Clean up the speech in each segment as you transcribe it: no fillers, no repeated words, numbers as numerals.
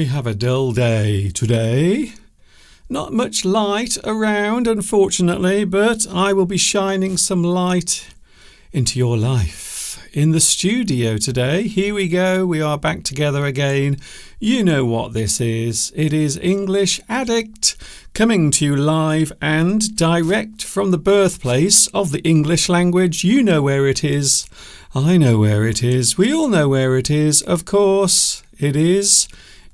We have a dull day today. Not much light around, unfortunately, but I will be shining some light into your life. In the studio today, here we go, we are back together again. You know what this is. It is English Addict, coming to you live and direct from the birthplace of the English language. You know where it is. I know where it is. We all know where it is. Of course, it is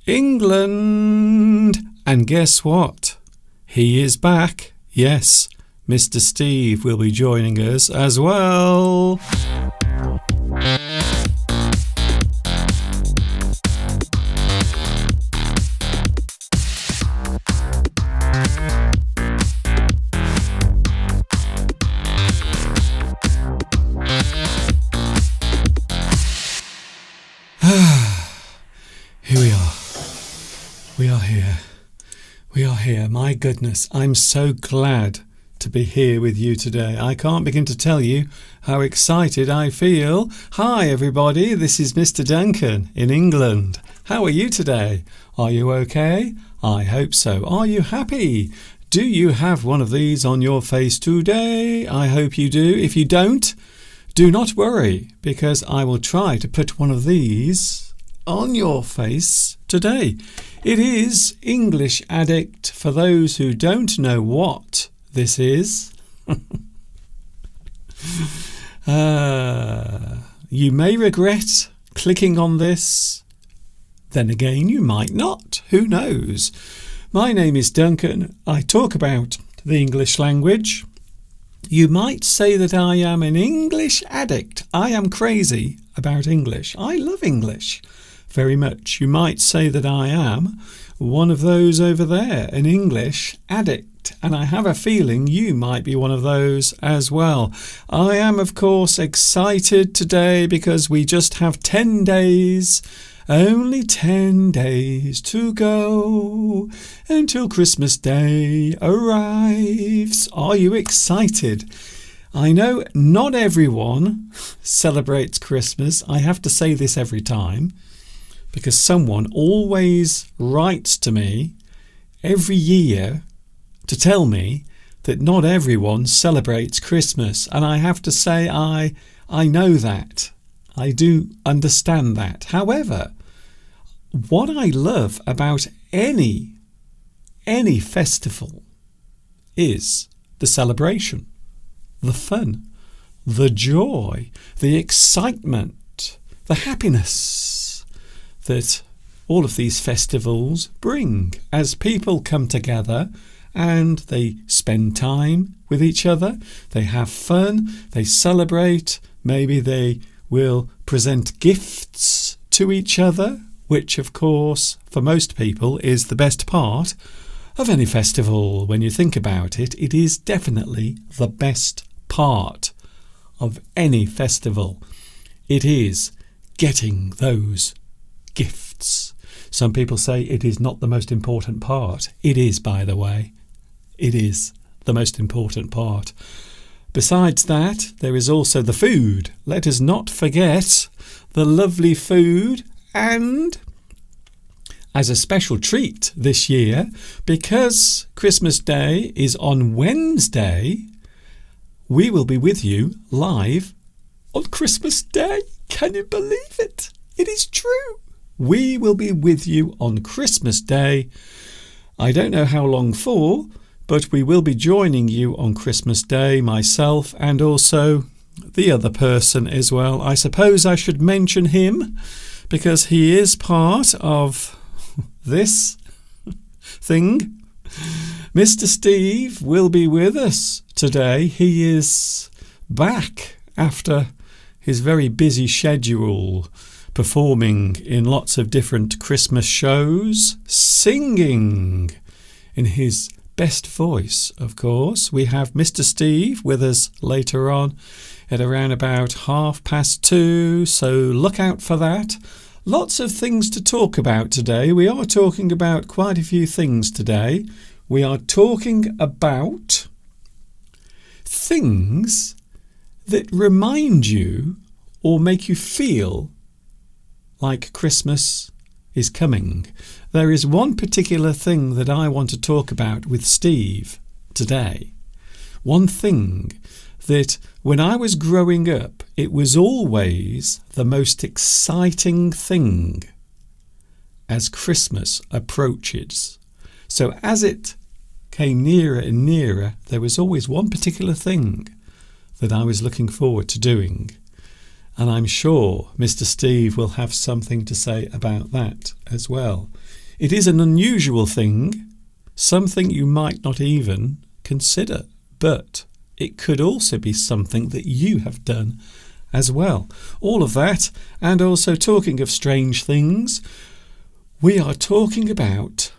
England. And guess what? He is back. Yes, Mr. Steve will be joining us as well. Here we are. We are here. We are here. My goodness, I'm so glad to be here with you today. I can't begin to tell you how excited I feel. Hi everybody, this is Mr. Duncan in England. How are you today? Are you okay? I hope so. Are you happy? Do you have one of these on your face today? I hope you do. If you don't, do not worry, because I will try to put one of these on your face today. It is English Addict. For those who don't know what this is, you may regret clicking on this. Then again, you might not. Who knows? My name is Duncan. I talk about the English language. You might say that I am an English addict. I am crazy about English. I love English very much. You might say that I am one of those over there, an English addict, and I have a feeling you might be one of those as well. I am, of course, excited today because we just have 10 days, only 10 days to go until Christmas Day arrives. Are you excited? I know not everyone celebrates Christmas. I have to say this every time, because someone always writes to me every year to tell me that not everyone celebrates Christmas. And I have to say I know that. I do understand that. However, what I love about any festival is the celebration, the fun, the joy, the excitement, the happiness that all of these festivals bring as people come together and they spend time with each other, they have fun, they celebrate, maybe they will present gifts to each other, which of course for most people is the best part of any festival. When you think about it, it is definitely the best part of any festival. It is getting those gifts. Some people say it is not the most important part. It is, by the way. It is the most important part. Besides that, there is also the food. Let us not forget the lovely food. And as a special treat this year, because Christmas Day is on Wednesday, we will be with you live on Christmas Day. Can you believe it? It is true. We will be with you on Christmas Day. I don't know how long for, but we will be joining you on Christmas Day, myself and also the other person as well. I suppose I should mention him because he is part of this thing. Mr. Steve will be with us today. He is back after his very busy schedule, performing in lots of different Christmas shows, singing in his best voice, of course. We have Mr. Steve with us later on at around about 2:30, so look out for that. Lots of things to talk about today. We are talking about quite a few things today. We are talking about things that remind you or make you feel like Christmas is coming. There is one particular thing that I want to talk about with Steve today. One thing that when I was growing up, it was always the most exciting thing as Christmas approaches. So as it came nearer and nearer, there was always one particular thing that I was looking forward to doing. And I'm sure Mr. Steve will have something to say about that as well. It is an unusual thing, something you might not even consider, but it could also be something that you have done as well. All of that, and also talking of strange things, we are talking about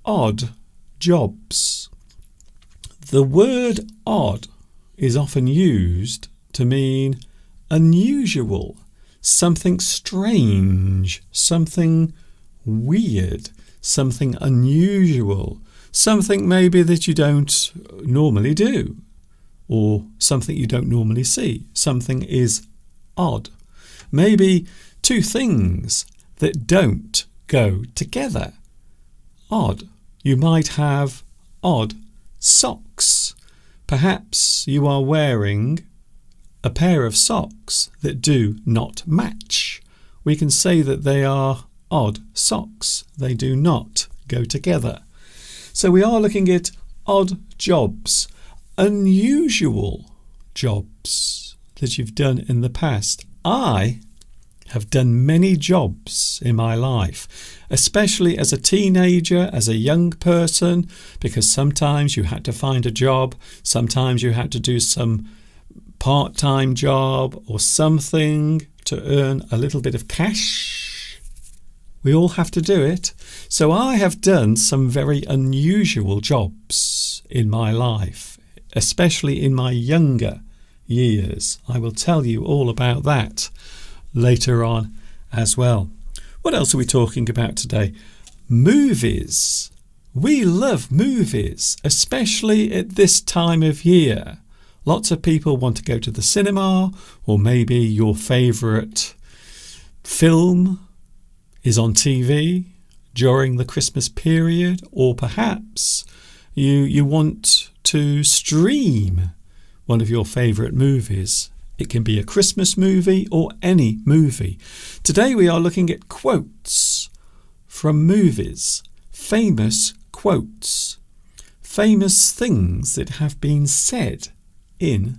odd jobs. The word odd is often used to mean unusual, something strange, something weird, something unusual, something maybe that you don't normally do, or something you don't normally see. Something is odd. Maybe two things that don't go together. Odd. You might have odd socks. Perhaps you are wearing a pair of socks that do not match. We can say that they are odd socks. They do not go together. So we are looking at odd jobs, unusual jobs that you've done in the past. I have done many jobs in my life, especially as a teenager, as a young person, because sometimes you had to find a job, sometimes you had to do some part-time job or something to earn a little bit of cash. We all have to do it. So I have done some very unusual jobs in my life, especially in my younger years. I will tell you all about that later on as well. What else are we talking about today? Movies. We love movies, especially at this time of year. Lots of people want to go to the cinema, or maybe your favourite film is on TV during the Christmas period, or perhaps you want to stream one of your favourite movies. It can be a Christmas movie or any movie. Today we are looking at quotes from movies, famous quotes, famous things that have been said in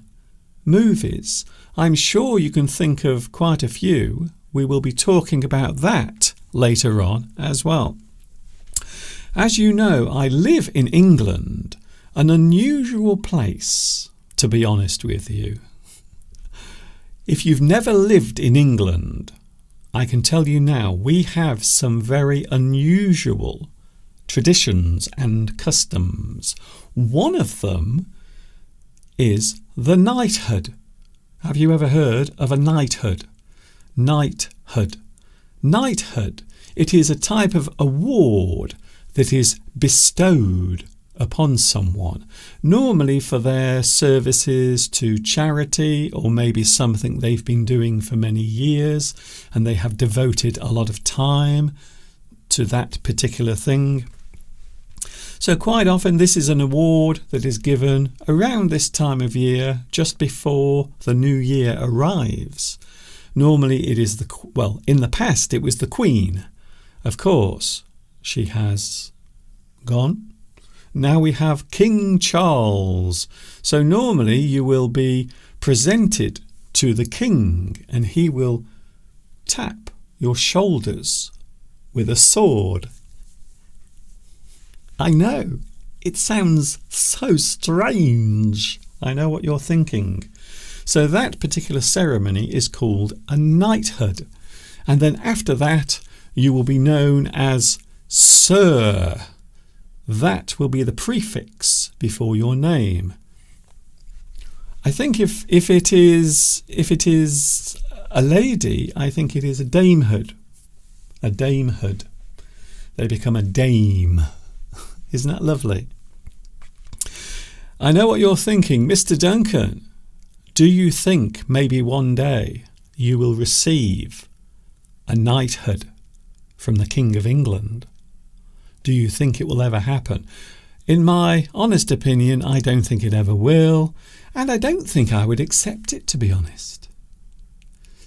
movies. I'm sure you can think of quite a few. We will be talking about that later on as well. As you know, I live in England, an unusual place, to be honest with you. If you've never lived in England, I can tell you now, we have some very unusual traditions and customs. One of them is the knighthood. Have you ever heard of a knighthood? Knighthood. Knighthood. It is a type of award that is bestowed upon someone, normally for their services to charity, or maybe something they've been doing for many years and they have devoted a lot of time to that particular thing. So quite often this is an award that is given around this time of year, just before the new year arrives. Normally it is in the past it was the Queen. Of course, she has gone. Now we have King Charles. So normally you will be presented to the king and he will tap your shoulders with a sword. I know, it sounds so strange. I know what you're thinking. So that particular ceremony is called a knighthood. And then after that, you will be known as Sir. That will be the prefix before your name. I think if it is a lady, I think it is a damehood. A damehood. They become a dame. Isn't that lovely? I know what you're thinking, Mr. Duncan. Do you think maybe one day you will receive a knighthood from the King of England. Do you think it will ever happen? In my honest opinion, I don't think it ever will, and I don't think I would accept it, to be honest.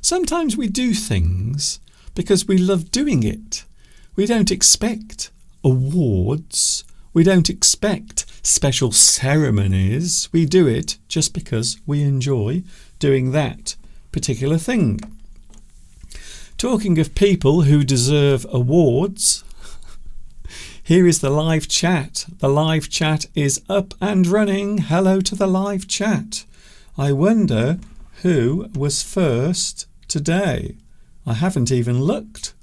Sometimes we do things because we love doing it. We don't expect awards. We don't expect special ceremonies. We do it just because we enjoy doing that particular thing. Talking of people who deserve awards, here is the live chat. The live chat is up and running. Hello to the live chat. I wonder who was first today. I haven't even looked.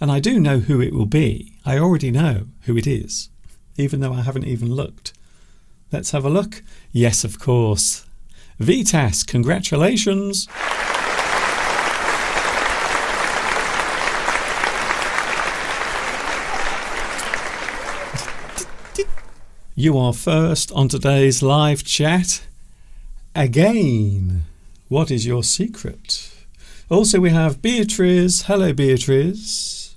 And I do know who it will be. I already know who it is, even though I haven't even looked. Let's have a look. Yes, of course. Vitas, congratulations. You are first on today's live chat again. What is your secret? Also, we have Beatrice. Hello, Beatrice.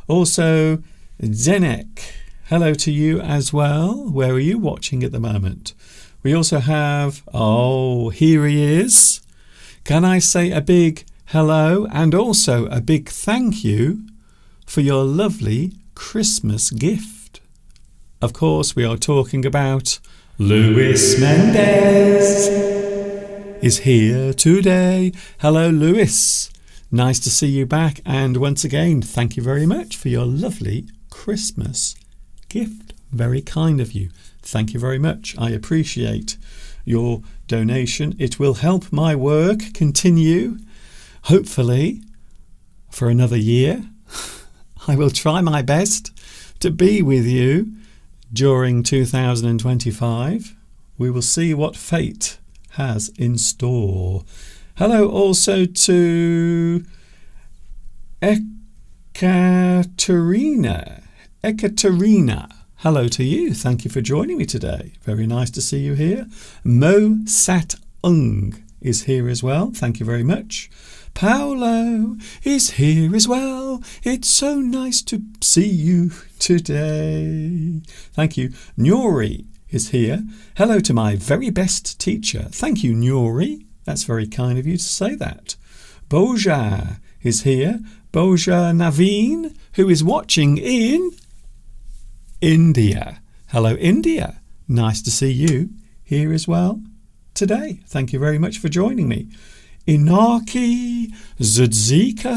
Also, Zenek. Hello to you as well. Where are you watching at the moment? We also have, here he is. Can I say a big hello and also a big thank you for your lovely Christmas gift? Of course, we are talking about Luis Mendez is here today. Hello, Luis. Nice to see you back. And once again, thank you very much for your lovely Christmas gift. Very kind of you. Thank you very much. I appreciate your donation. It will help my work continue, hopefully, for another year. I will try my best to be with you during 2025. We will see what fate has in store. Hello also to Ekaterina. Hello to you. Thank you for joining me today. Very nice to see you here. Mo Sat Ung is here as well. Thank you very much. Paolo is here as well. It's so nice to see you today. Thank you. Nuri is here. Hello to my very best teacher. Thank you, Nuri. That's very kind of you to say that. Boja is here. Boja Naveen, who is watching in India. Hello, India. Nice to see you here as well today. Thank you very much for joining me. Inaki Zudzika.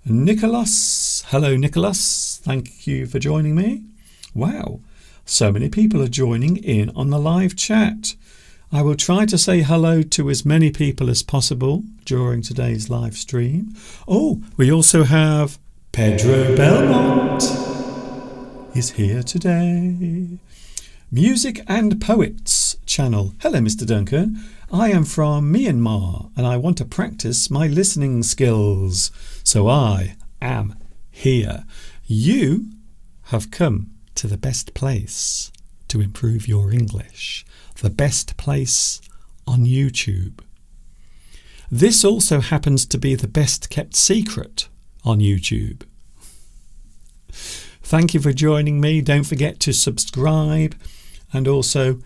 Nicholas. Hello, Nicholas. Thank you for joining me. Wow, so many people are joining in on the live chat. I will try to say hello to as many people as possible during today's live stream. We also have Pedro Belmont is here today. Music and Poets channel. Hello, Mr. Duncan. I am from Myanmar and I want to practice my listening skills. So I am here. You have come to the best place to improve your English. The best place on YouTube. This also happens to be the best kept secret on YouTube. Thank you for joining me. Don't forget to subscribe and also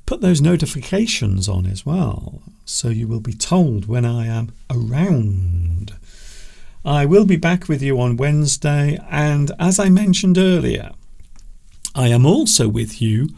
put those notifications on as well, so you will be told when I am around. I will be back with you on Wednesday, and as I mentioned earlier, I am also with you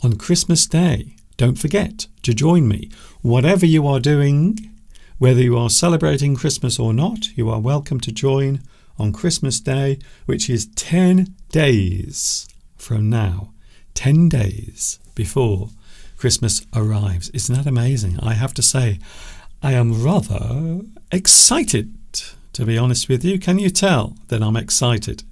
on Christmas Day. Don't forget to join me. Whatever you are doing, whether you are celebrating Christmas or not, you are welcome to join on Christmas Day, which is 10 days from now. 10 days before Christmas arrives. Isn't that amazing? I have to say, I am rather excited, to be honest with you. Can you tell that I'm excited?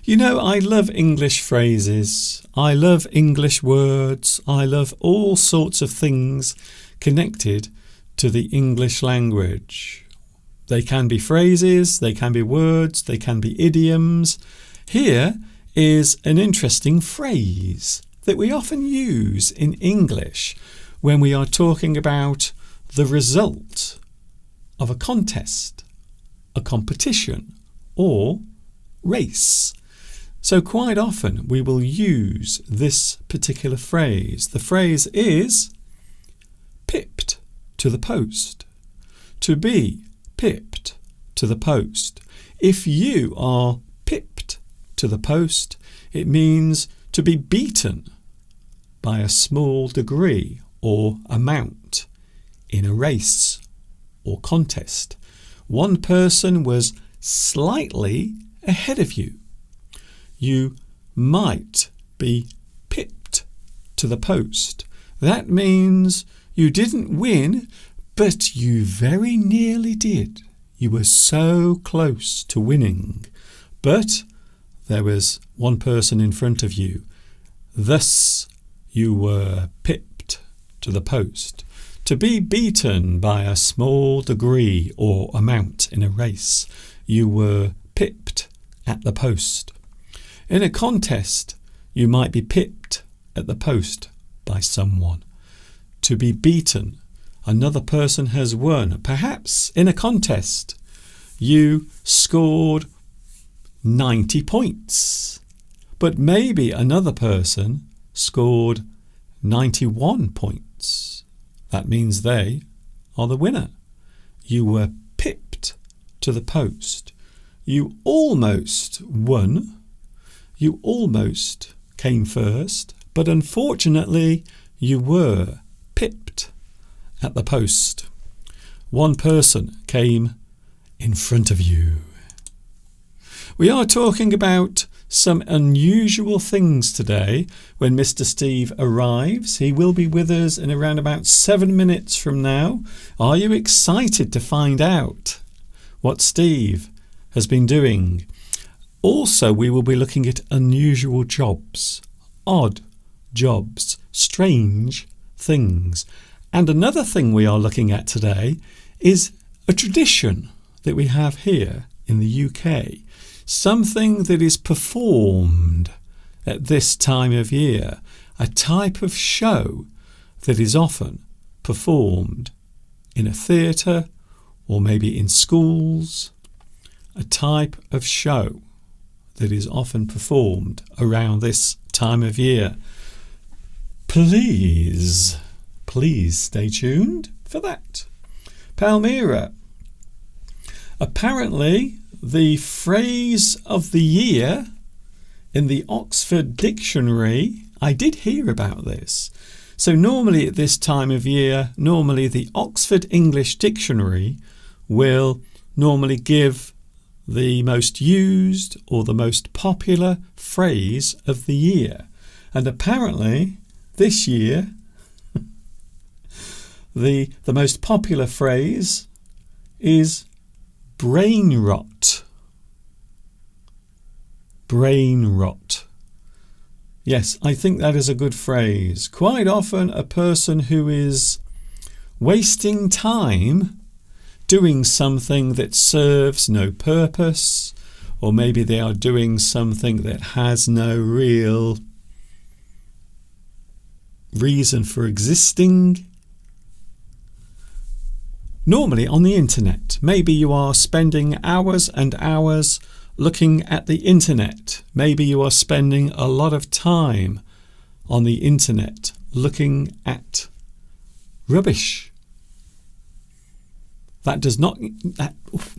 You know, I love English phrases. I love English words. I love all sorts of things connected to the English language. They can be phrases, they can be words, they can be idioms. Here is an interesting phrase that we often use in English when we are talking about the result of a contest, a competition, or race. So quite often we will use this particular phrase. The phrase is pipped to the post. To be pipped to the post. If you are pipped to the post, it means to be beaten by a small degree or amount in a race or contest. One person was slightly ahead of you. You might be pipped to the post. That means you didn't win, but you very nearly did. You were so close to winning, but there was one person in front of you. Thus, you were pipped to the post. To be beaten by a small degree or amount in a race. You were pipped at the post. In a contest, you might be pipped at the post by someone. To be beaten. Another person has won. Perhaps in a contest, you scored 90 points. But maybe another person scored 91 points. That means they are the winner. You were pipped to the post. You almost won. You almost came first, but unfortunately you were pipped at the post. One person came in front of you. We are talking about some unusual things today when Mr. Steve arrives. He will be with us in around about 7 minutes from now. Are you excited to find out what Steve has been doing? Also, we will be looking at unusual jobs, odd jobs, strange things. And another thing we are looking at today is a tradition that we have here in the UK. Something that is performed at this time of year, a type of show that is often performed in a theatre or maybe in schools, a type of show that is often performed around this time of year. Please stay tuned for that. Palmyra. Apparently, the phrase of the year in the Oxford Dictionary, I did hear about this. So normally at this time of year, the Oxford English Dictionary will normally give the most used or the most popular phrase of the year. And apparently this year, the most popular phrase is brain rot. Brain rot. Yes, I think that is a good phrase. Quite often a person who is wasting time doing something that serves no purpose, or maybe they are doing something that has no real reason for existing. Normally on the internet. Maybe you are spending hours and hours looking at the internet. Maybe you are spending a lot of time on the internet looking at rubbish. That does not...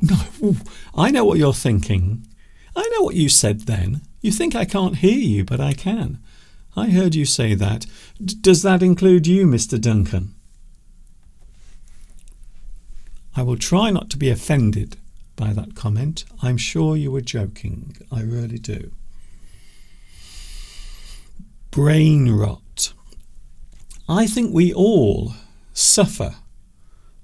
no. I know what you're thinking. I know what you said then. You think I can't hear you, but I can. I heard you say that. Does that include you, Mr. Duncan? I will try not to be offended by that comment. I'm sure you were joking. I really do. Brain rot. I think we all suffer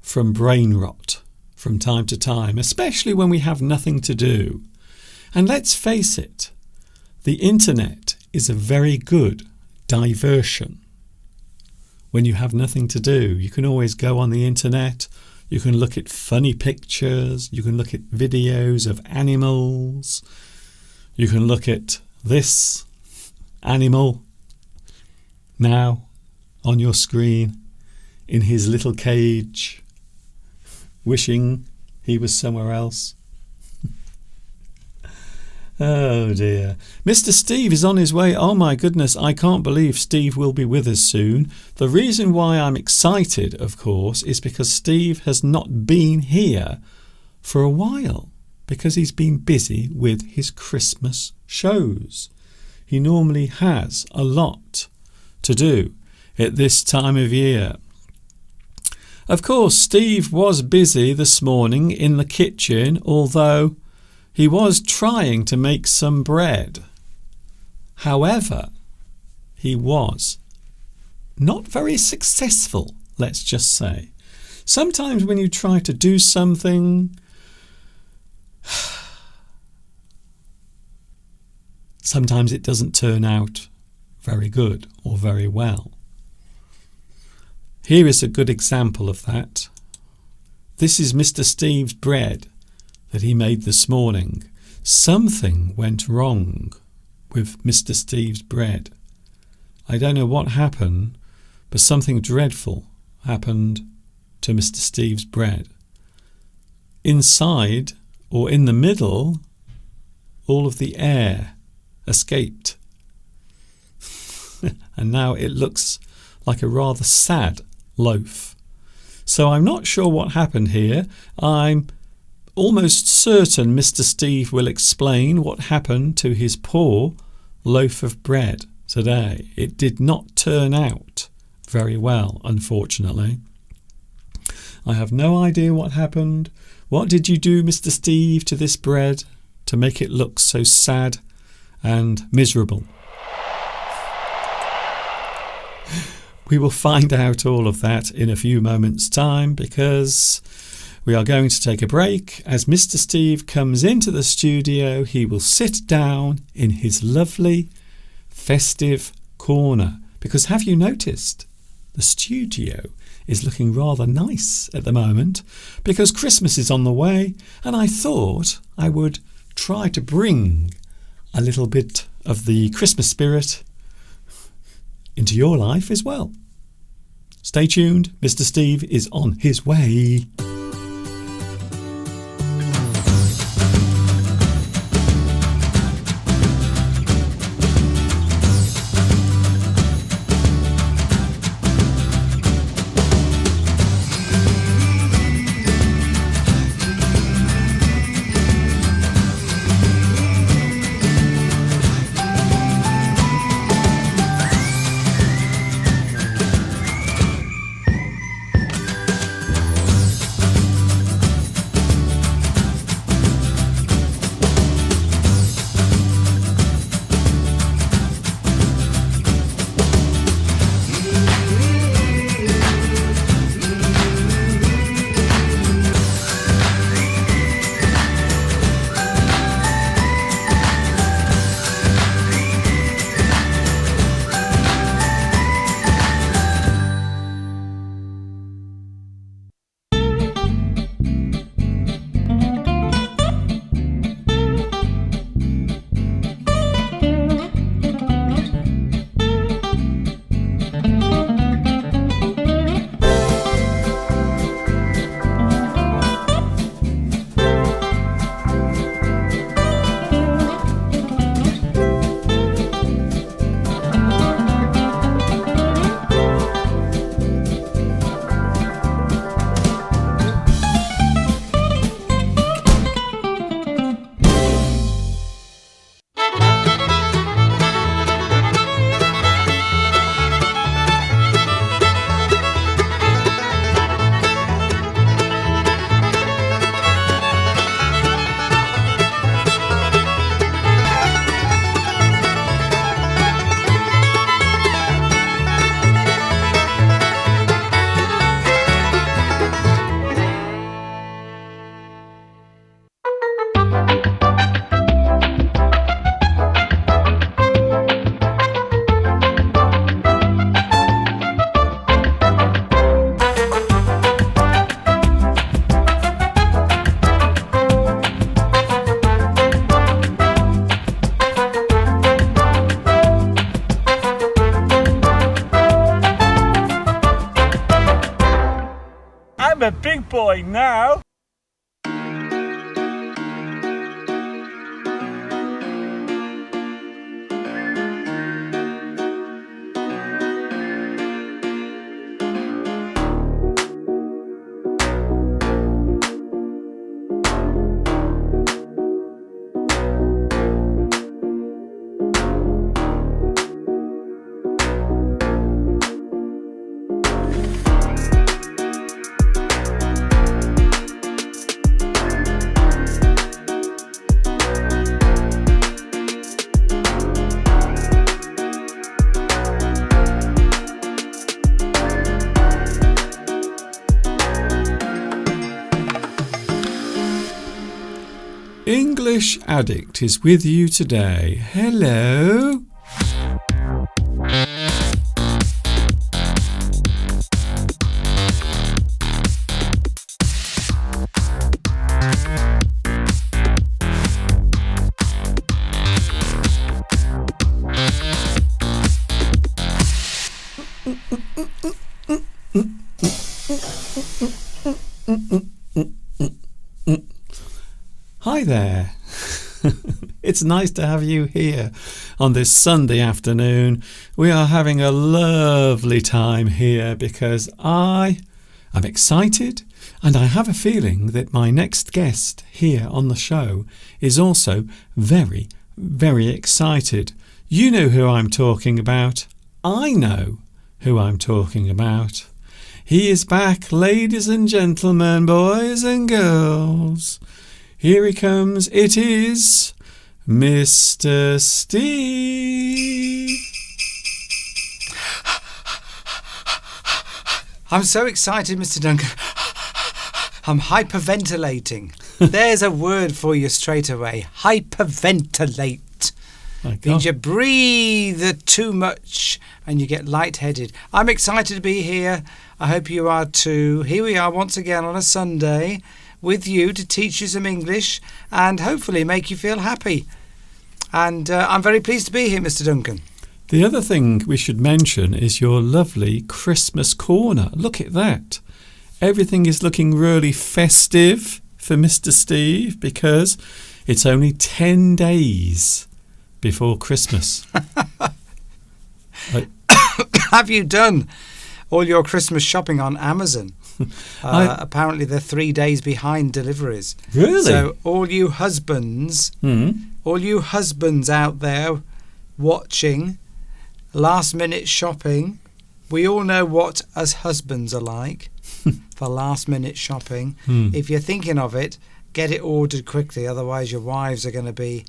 from brain rot from time to time, especially when we have nothing to do. And let's face it, the internet is a very good diversion. When you have nothing to do, you can always go on the internet. You can look at funny pictures. You can look at videos of animals. You can look at this animal now on your screen in his little cage. wishing he was somewhere else. Oh dear. Mr. Steve is on his way. Oh my goodness, I can't believe Steve will be with us soon. The reason why I'm excited, of course, is because Steve has not been here for a while, because he's been busy with his Christmas shows. He normally has a lot to do at this time of year. Of course, Steve was busy this morning in the kitchen, although he was trying to make some bread. However, he was not very successful, let's just say. Sometimes when you try to do something, sometimes it doesn't turn out very good or very well. Here is a good example of that. This is Mr. Steve's bread that he made this morning. Something went wrong with Mr. Steve's bread. I don't know what happened, but something dreadful happened to Mr. Steve's bread. Inside, or in the middle, all of the air escaped. And now it looks like a rather sad loaf. So I'm not sure what happened here. I'm almost certain Mr. Steve will explain what happened to his poor loaf of bread today. It did not turn out very well, unfortunately. I have no idea what happened. What did you do, Mr. Steve, to this bread to make it look so sad and miserable? We will find out all of that in a few moments' time, because we are going to take a break. As Mr. Steve comes into the studio, he will sit down in his lovely festive corner. Because have you noticed? The studio is looking rather nice at the moment, because Christmas is on the way, and I thought I would try to bring a little bit of the Christmas spirit into your life as well. Stay tuned. Mr. Steve is on his way. boy now. English Addict is with you today. Hello. Hi there. It's nice to have you here on this Sunday afternoon. We are having a lovely time here because I am excited and I have a feeling that my next guest here on the show is also very, very excited. You know who I'm talking about. I know who I'm talking about. He is back, ladies and gentlemen, boys and girls. Here he comes. It is Mr. Steve. I'm so excited, Mr. Duncan. I'm hyperventilating. There's a word for you straight away. Hyperventilate. Means you breathe too much and you get lightheaded. I'm excited to be here. I hope you are too. Here we are once again on a Sunday with you to teach you some English and hopefully make you feel happy. And I'm very pleased to be here, Mr. Duncan. The other thing we should mention is your lovely Christmas corner. Look at that. Everything is looking really festive for Mr. Steve because it's only 10 days before Christmas. Have you done all your Christmas shopping on Amazon? Apparently they're 3 days behind deliveries. Really? So all you husbands out there watching last minute shopping, we all know what us husbands are like for last minute shopping. If you're thinking of it, get it ordered quickly, otherwise your wives are going to be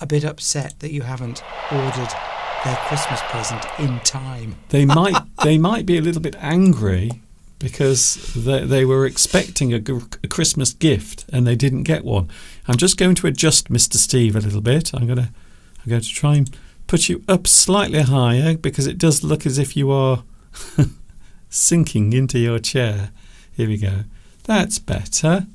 a bit upset that you haven't ordered their Christmas present in time. They might be a little bit angry because they were expecting a Christmas gift and they didn't get one. I'm just going to adjust Mr. Steve a little bit. I'm going to try and put you up slightly higher because it does look as if you are sinking into your chair. Here we go. That's better.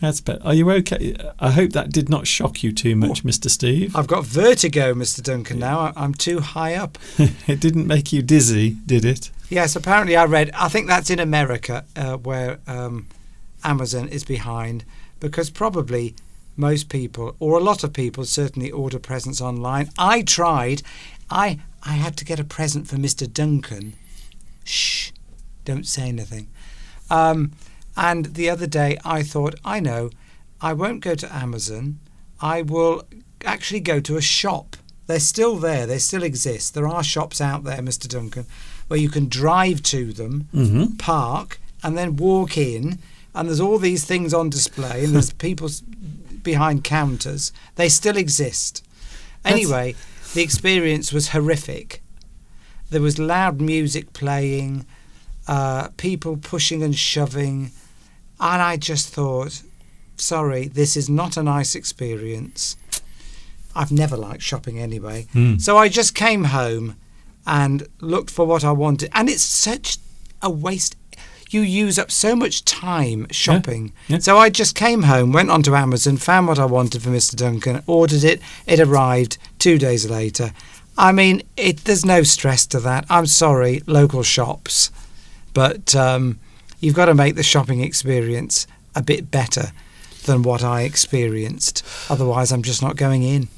That's better. Are you okay? I hope that did not shock you too much, Mr. Steve. I've got vertigo, Mr. Duncan, now. I'm too high up. It didn't make you dizzy, did it? Yes, apparently I think that's in America where Amazon is behind because probably most people, or a lot of people, certainly order presents online. I tried. I had to get a present for Mr. Duncan. Shh, don't say anything. And the other day I thought, I know, I won't go to Amazon. I will actually go to a shop. They're still there. They still exist. There are shops out there, Mr. Duncan, where you can drive to them, park, and then walk in. And there's all these things on display, and there's people behind counters. They still exist. Anyway, the experience was horrific. There was loud music playing, people pushing and shoving, and I just thought, sorry, this is not a nice experience. I've never liked shopping anyway. So I just came home and looked for what I wanted. And it's such a waste. You use up so much time shopping. Yeah. So I just came home, went onto Amazon, found what I wanted for Mr. Duncan, ordered it. It arrived 2 days later. I mean, there's no stress to that. I'm sorry, local shops. But you've got to make the shopping experience a bit better than what I experienced. Otherwise, I'm just not going in.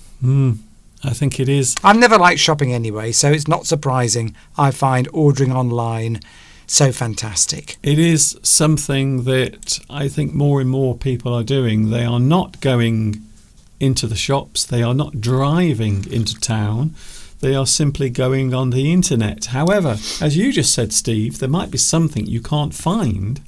I think it is. I've never liked shopping anyway, so it's not surprising I find ordering online so fantastic. It is something that I think more and more people are doing. They are not going into the shops. They are not driving into town. They are simply going on the internet. However, as you just said, Steve, there might be something you can't find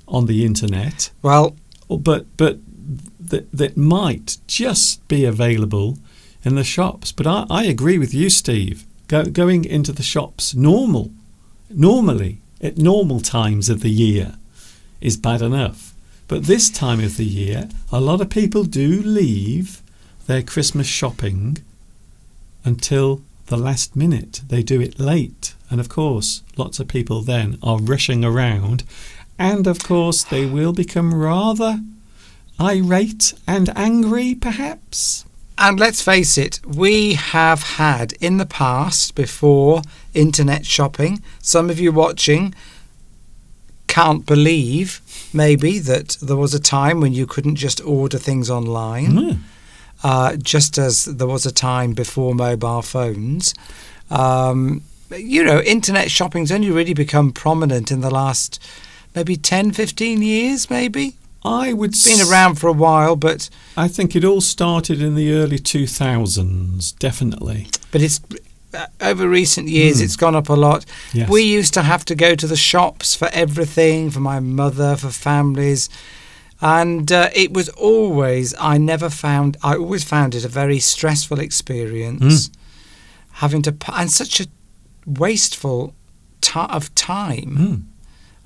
on the internet. Well, but that might just be available in the shops. But I agree with you, Steve. Going into the shops normally at normal times of the year is bad enough. But this time of the year, a lot of people do leave their Christmas shopping until the last minute. They do it late. And of course, lots of people then are rushing around. And of course, they will become rather irate and angry, perhaps. And let's face it, we have had in the past, before internet shopping, some of you watching can't believe maybe that there was a time when you couldn't just order things online, just as there was a time before mobile phones. Internet shopping's only really become prominent in the last maybe 10, 15 years, maybe. It's been around for a while, but I think it all started in the early 2000s, definitely. But it's over recent years, it's gone up a lot. Yes. We used to have to go to the shops for everything, for my mother, for families, and it was always. I always found it a very stressful experience, having to and such a wasteful of time,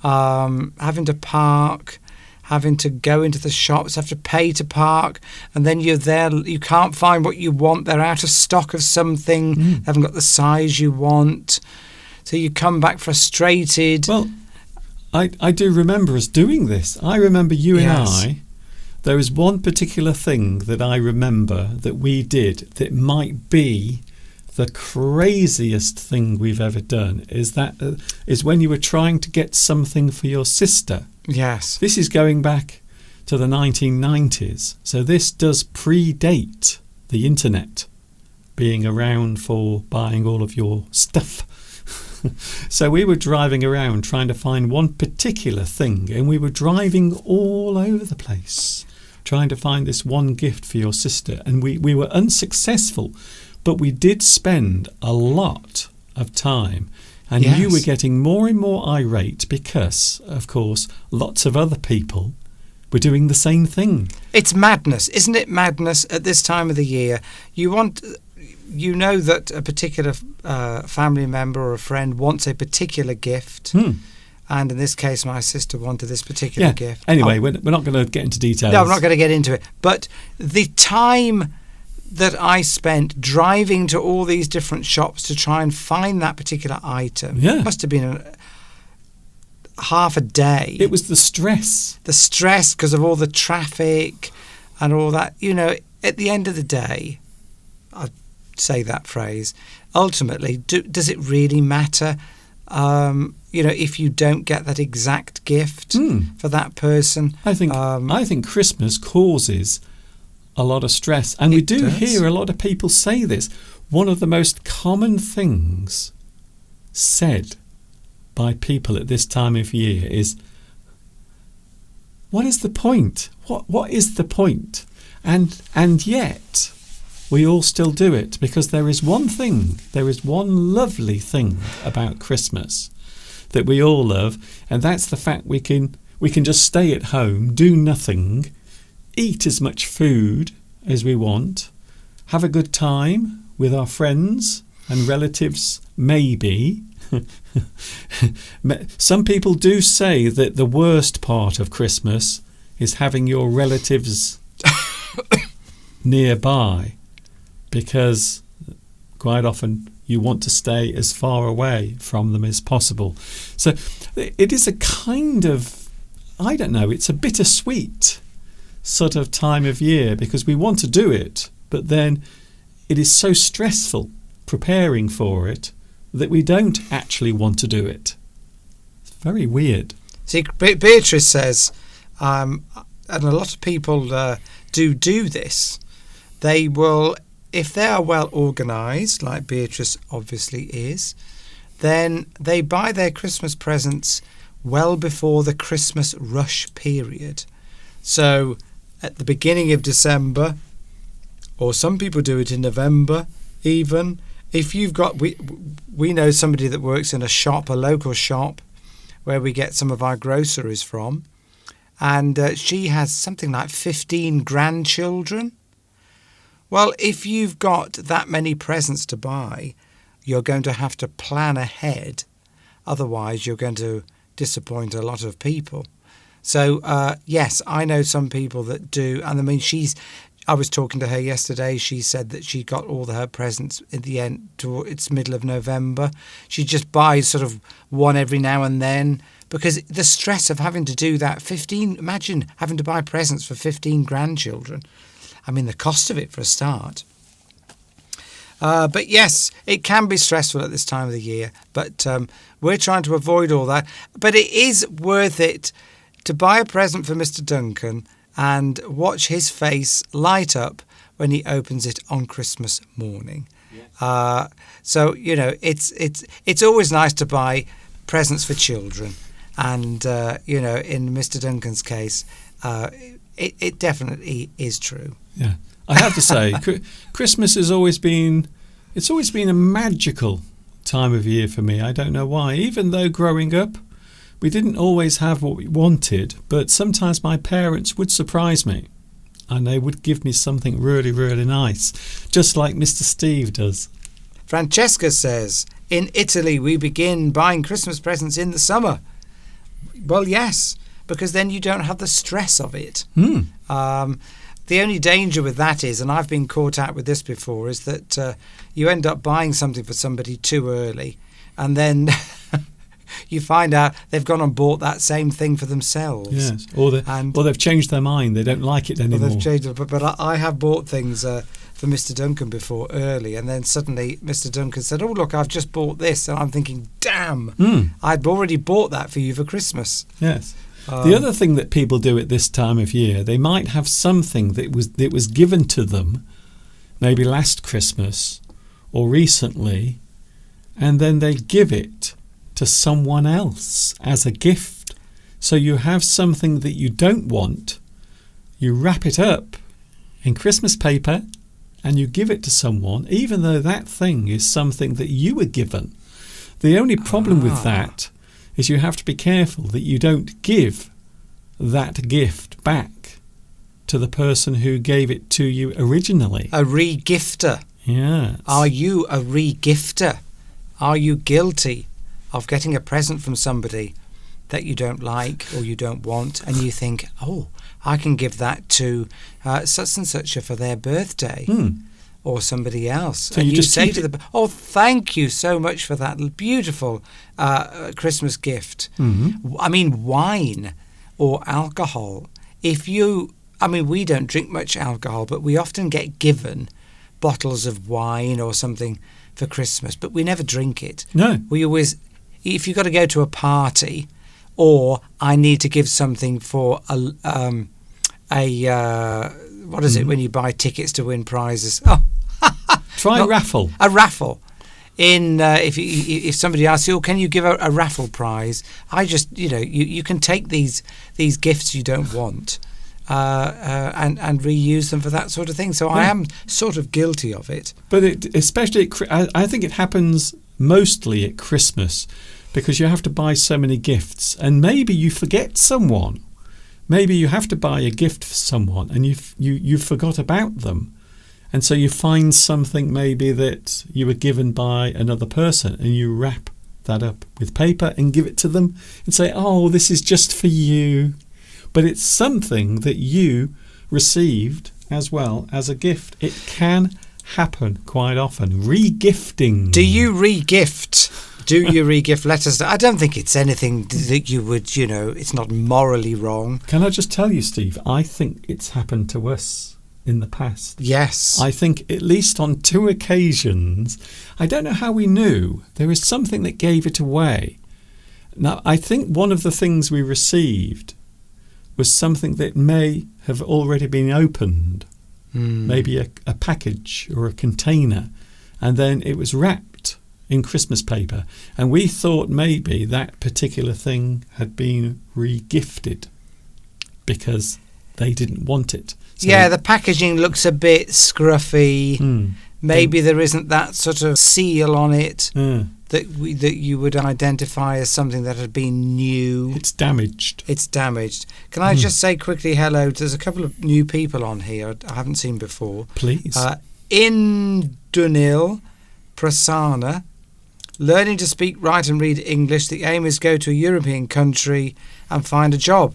having to park. Having to go into the shops, have to pay to park, and then you're there, you can't find what you want, they're out of stock of something, they haven't got the size you want, so you come back frustrated. Well, I do remember us doing this. I remember you and I, there was one particular thing that I remember that we did that might be the craziest thing we've ever done, is when you were trying to get something for your sister. Yes. This is going back to the 1990s. So this does predate the internet being around for buying all of your stuff. So we were driving around trying to find one particular thing, and we were driving all over the place trying to find this one gift for your sister. And we were unsuccessful, but we did spend a lot of time. And you were getting more and more irate because, of course, lots of other people were doing the same thing. It's madness, isn't it? Madness at this time of the year. You know that a particular family member or a friend wants a particular gift. And in this case, my sister wanted this particular gift. Anyway, we're not going to get into details. No, I'm not going to get into it. But the time that I spent driving to all these different shops to try and find that particular item must have been half a day. It was the stress. The stress because of all the traffic and all that. At the end of the day, I say that phrase, ultimately, does it really matter? If you don't get that exact gift for that person. I think Christmas causes a lot of stress, and we do hear a lot of people say this. One of the most common things said by people at this time of year is, what is the point? What is the point? And yet we all still do it, because there is one lovely thing about Christmas that we all love, and that's the fact we can just stay at home, do nothing, eat as much food as we want, have a good time with our friends and relatives, maybe. Some people do say that the worst part of Christmas is having your relatives nearby, because quite often you want to stay as far away from them as possible. So it is a kind of, it's a bittersweet sort of time of year, because we want to do it, but then it is so stressful preparing for it that we don't actually want to do it. It's very weird. See, Beatrice says, and a lot of people do this. They will, if they are well organised, like Beatrice obviously is, then they buy their Christmas presents well before the Christmas rush period. So at the beginning of December, or some people do it in November even. If you've got, we know somebody that works in a shop, a local shop, where we get some of our groceries from, and she has something like 15 grandchildren. Well, if you've got that many presents to buy, you're going to have to plan ahead. Otherwise, you're going to disappoint a lot of people. So, yes, I know some people that do. And I mean, I was talking to her yesterday. She said that she got all her presents at the end, it's middle of November. She just buys sort of one every now and then, because the stress of having to do that, imagine having to buy presents for 15 grandchildren. I mean, the cost of it for a start. But yes, it can be stressful at this time of the year, but we're trying to avoid all that. But it is worth it to buy a present for Mr. Duncan and watch his face light up when he opens it on Christmas morning. Yes. So, you know, it's always nice to buy presents for children. And, you know, in Mr. Duncan's case, it definitely is true. Yeah, I have to say, Christmas has always been a magical time of year for me. I don't know why. Even though growing up, we didn't always have what we wanted, but sometimes my parents would surprise me and they would give me something really, really nice, just like Mr. Steve does. Francesca says, in Italy, we begin buying Christmas presents in the summer. Well, yes, because then you don't have the stress of it. The only danger with that is, and I've been caught out with this before, is that you end up buying something for somebody too early, and then you find out they've gone and bought that same thing for themselves. Yes, or they've changed their mind. They don't like it anymore. They've changed it, but I have bought things for Mr. Duncan before early, and then suddenly Mr. Duncan said, "Oh, look, I've just bought this," and I'm thinking, "Damn, I'd already bought that for you for Christmas." Yes. The other thing that people do at this time of year, they might have something that was given to them, maybe last Christmas or recently, and then they give it to someone else as a gift. So you have something that you don't want, you wrap it up in Christmas paper and you give it to someone, even though that thing is something that you were given. The only problem with that is you have to be careful that you don't give that gift back to the person who gave it to you originally. A re-gifter. Yeah. Are you a re-gifter? Are you guilty of getting a present from somebody that you don't like or you don't want, and you think, oh, I can give that to such and such for their birthday or somebody else. So and you just say to them, oh, thank you so much for that beautiful Christmas gift. Mm-hmm. I mean, wine or alcohol. We don't drink much alcohol, but we often get given bottles of wine or something for Christmas, but we never drink it. No. We always, if you've got to go to a party, or I need to give something for what is it when you buy tickets to win prizes? Oh, try raffle. A raffle. If somebody asks you, can you give a raffle prize? I just, you can take these gifts you don't want and reuse them for that sort of thing. So yeah. I am sort of guilty of it. But I think it happens mostly at Christmas, because you have to buy so many gifts, and maybe you forget someone. Maybe you have to buy a gift for someone and you forgot about them. And so you find something maybe that you were given by another person, and you wrap that up with paper and give it to them and say, oh, this is just for you. But it's something that you received as well as a gift. It can happen quite often. Re-gifting. Do you re-gift? Do you re-gift letters? I don't think it's anything that you would, it's not morally wrong. Can I just tell you, Steve, I think it's happened to us in the past. Yes. I think at least on 2 occasions, I don't know how we knew. There was something that gave it away. Now, I think one of the things we received was something that may have already been opened, maybe a package or a container, and then it was wrapped in Christmas paper. And we thought maybe that particular thing had been re-gifted because they didn't want it. So yeah, the packaging looks a bit scruffy. Maybe there isn't that sort of seal on it that you would identify as something that had been new. It's damaged. It's damaged. Can I just say quickly hello? There's a couple of new people on here I haven't seen before. Please. Indunil Prasanna. Learning to speak, write and read English. The aim is go to a European country and find a job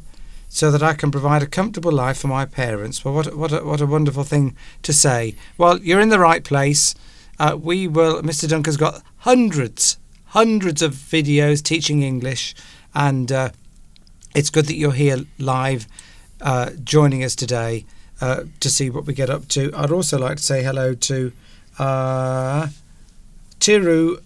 so that I can provide a comfortable life for my parents. Well, what a wonderful thing to say. Well, you're in the right place. Mr. Duncan's got hundreds of videos teaching English, and it's good that you're here live joining us today to see what we get up to. I'd also like to say hello to Tiru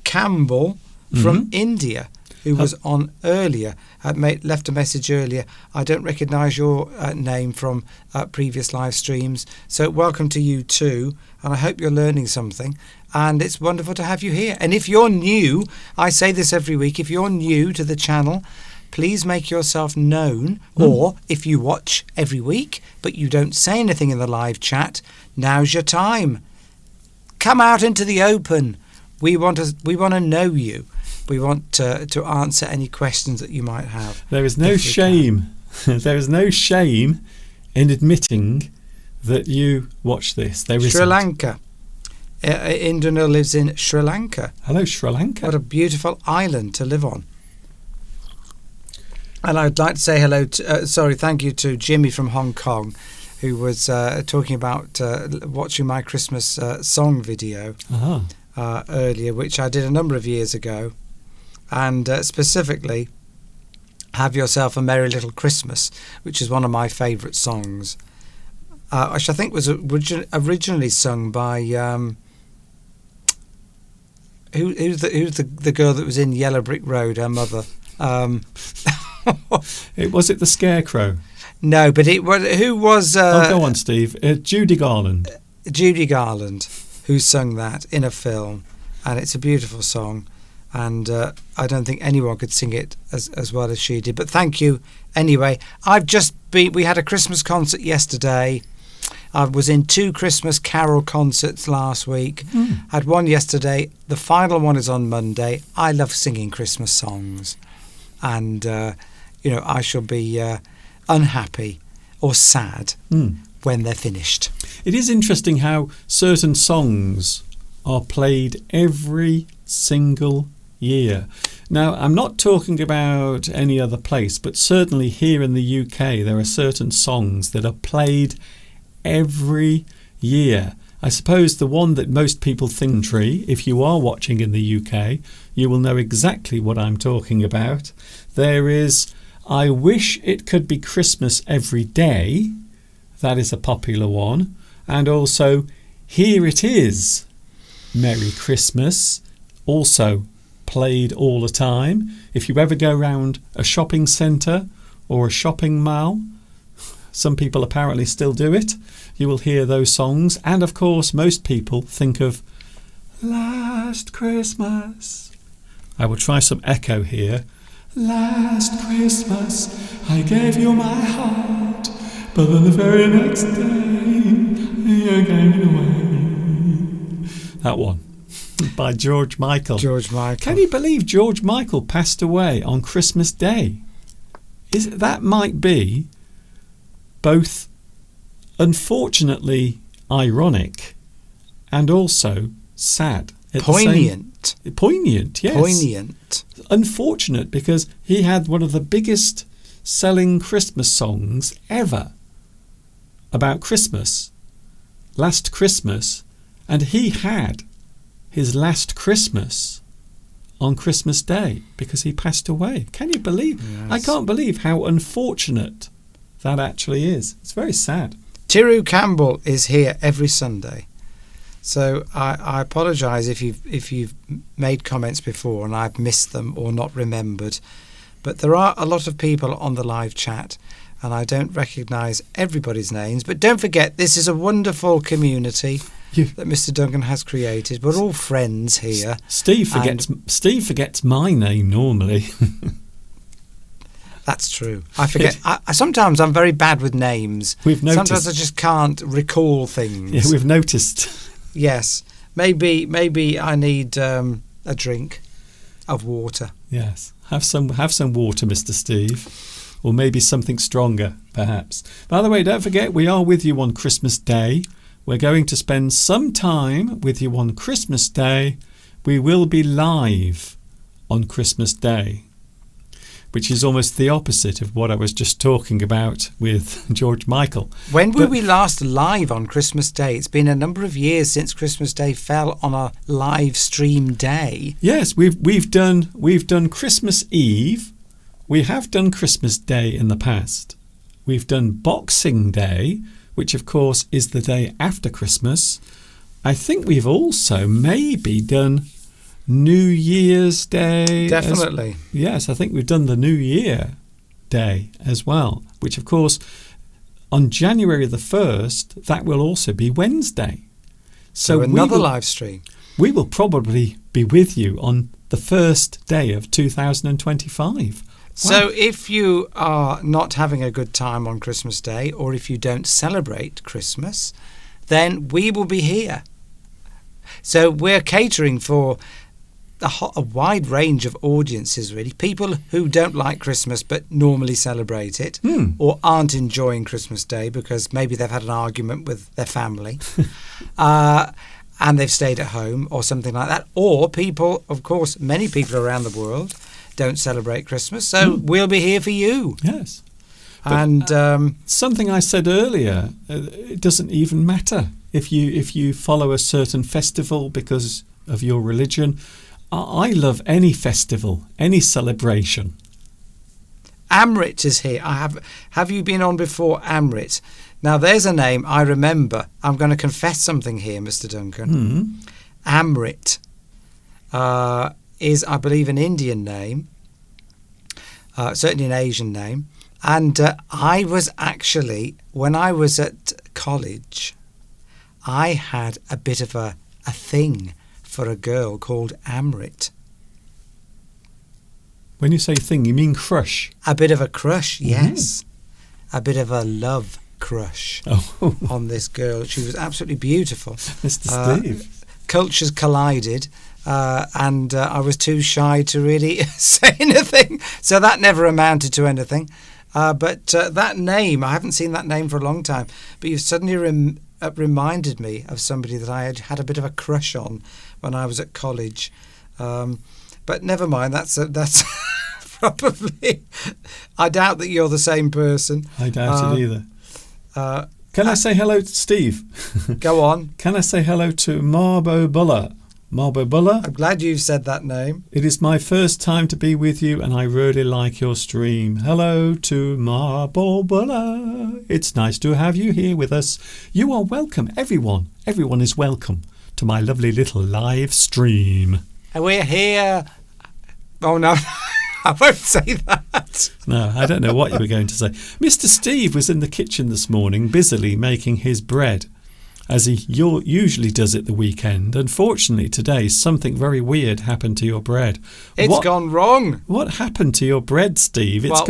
Campbell from India, who was on earlier, left a message earlier. I don't recognise your name from previous live streams, so welcome to you too, and I hope you're learning something, and it's wonderful to have you here. And if you're new, I say this every week, if you're new to the channel, please make yourself known, or if you watch every week but you don't say anything in the live chat, now's your time. Come out into the open. We want to know you. We want to answer any questions that you might have. There is no shame. There is no shame in admitting that you watch this. There is Sri Lanka. Indunil lives in Sri Lanka. Hello, Sri Lanka. What a beautiful island to live on. And I'd like to say hello to, thank you to Jimmy from Hong Kong, who was talking about watching my Christmas song video earlier, which I did a number of years ago. And specifically, Have Yourself a Merry Little Christmas, which is one of my favourite songs, which I think was originally sung by who's the girl that was in Yellow Brick Road, her mother. Was it the Scarecrow? No, but who was? Go on, Steve. Judy Garland. Judy Garland, who sung that in a film, and it's a beautiful song. And I don't think anyone could sing it as well as she did. But thank you anyway. We had a Christmas concert yesterday. I was in 2 Christmas Carol concerts last week. Had one yesterday. The final one is on Monday. I love singing Christmas songs. And, I shall be unhappy or sad when they're finished. It is interesting how certain songs are played every single year. Now, I'm not talking about any other place, but certainly here in the UK, there are certain songs that are played every year. I suppose the one that most people think, if you are watching in the UK, you will know exactly what I'm talking about. There is I Wish It Could Be Christmas Every Day. That is a popular one. And also Here It Is, Merry Christmas, also played all the time. If you ever go round a shopping centre or a shopping mall, some people apparently still do it, you will hear those songs. And of course, most people think of Last Christmas. I will try some echo here. Last Christmas I gave you my heart, but then the very next day you gave it away. That one. By George Michael. George Michael. Can you believe George Michael passed away on Christmas Day? That might be both unfortunately ironic and also sad. Poignant. Poignant, yes. Poignant. Unfortunate because he had one of the biggest selling Christmas songs ever about Christmas, Last Christmas, and he had his last Christmas on Christmas Day because he passed away. Can you believe? Yes. I can't believe how unfortunate that actually is. It's very sad. Tiru Campbell is here every Sunday. So I apologise if you've made comments before and I've missed them or not remembered. But there are a lot of people on the live chat, and I don't recognise everybody's names. But don't forget, this is a wonderful community that Mr. Duncan has created. We're all friends here. Steve forgets my name normally. That's true. I forget. Sometimes I'm very bad with names. We've noticed. Sometimes I just can't recall things. Yeah, we've noticed. Yes. Maybe I need a drink of water. Yes. Have some water, Mr. Steve. Or maybe something stronger, perhaps. By the way, don't forget, we are with you on Christmas Day. We're going to spend some time with you on Christmas Day. We will be live on Christmas Day, which is almost the opposite of what I was just talking about with George Michael. When were we last live on Christmas Day? It's been a number of years since Christmas Day fell on a live stream day. Yes, we've done Christmas Eve. We have done Christmas Day in the past. We've done Boxing Day, which of course is the day after Christmas. I think we've also maybe done New Year's Day. Definitely. Yes, I think we've done the New Year Day as well, which of course on January the 1st, that will also be Wednesday. So another live stream. We will probably be with you on the first day of 2025. So if you are not having a good time on Christmas Day, or if you don't celebrate Christmas, then we will be here. So we're catering for a wide range of audiences, really. People who don't like Christmas but normally celebrate it, or aren't enjoying Christmas Day because maybe they've had an argument with their family and they've stayed at home or something like that. Or people, of course, many people around the world don't celebrate Christmas, so we'll be here for you. Yes. And something I said earlier, it doesn't even matter if you follow a certain festival because of your religion. I love any festival, any celebration. Amrit is here. Have you been on before, Amrit? Now there's a name I remember. I'm going to confess something here, Mr. Duncan. Amrit is, I believe, an Indian name, certainly an Asian name. And I was actually, when I was at college, I had a bit of a thing for a girl called Amrit. When you say thing, you mean crush? A bit of a crush, yes. A bit of a love crush on this girl. She was absolutely beautiful. Mr. Steve. Cultures collided. And I was too shy to really say anything. So that never amounted to anything. But that name, I haven't seen that name for a long time. But you've suddenly reminded me of somebody that I had a bit of a crush on when I was at college. But never mind, that's probably... I doubt that you're the same person. I doubt it either. Can I say hello to Steve? Go on. Can I say hello to Marbo Buller? Marbo Buller. I'm glad you've said that name. It is my first time to be with you and I really like your stream. Hello to Marbo Buller. It's nice to have you here with us. You are welcome, everyone. Everyone is welcome to my lovely little live stream. We're here. Oh, no. I won't say that. No, I don't know what you were going to say. Mr. Steve was in the kitchen this morning busily making his bread, as he usually does at the weekend. Unfortunately, today, something very weird happened to your bread. It's gone wrong. What happened to your bread, Steve? It's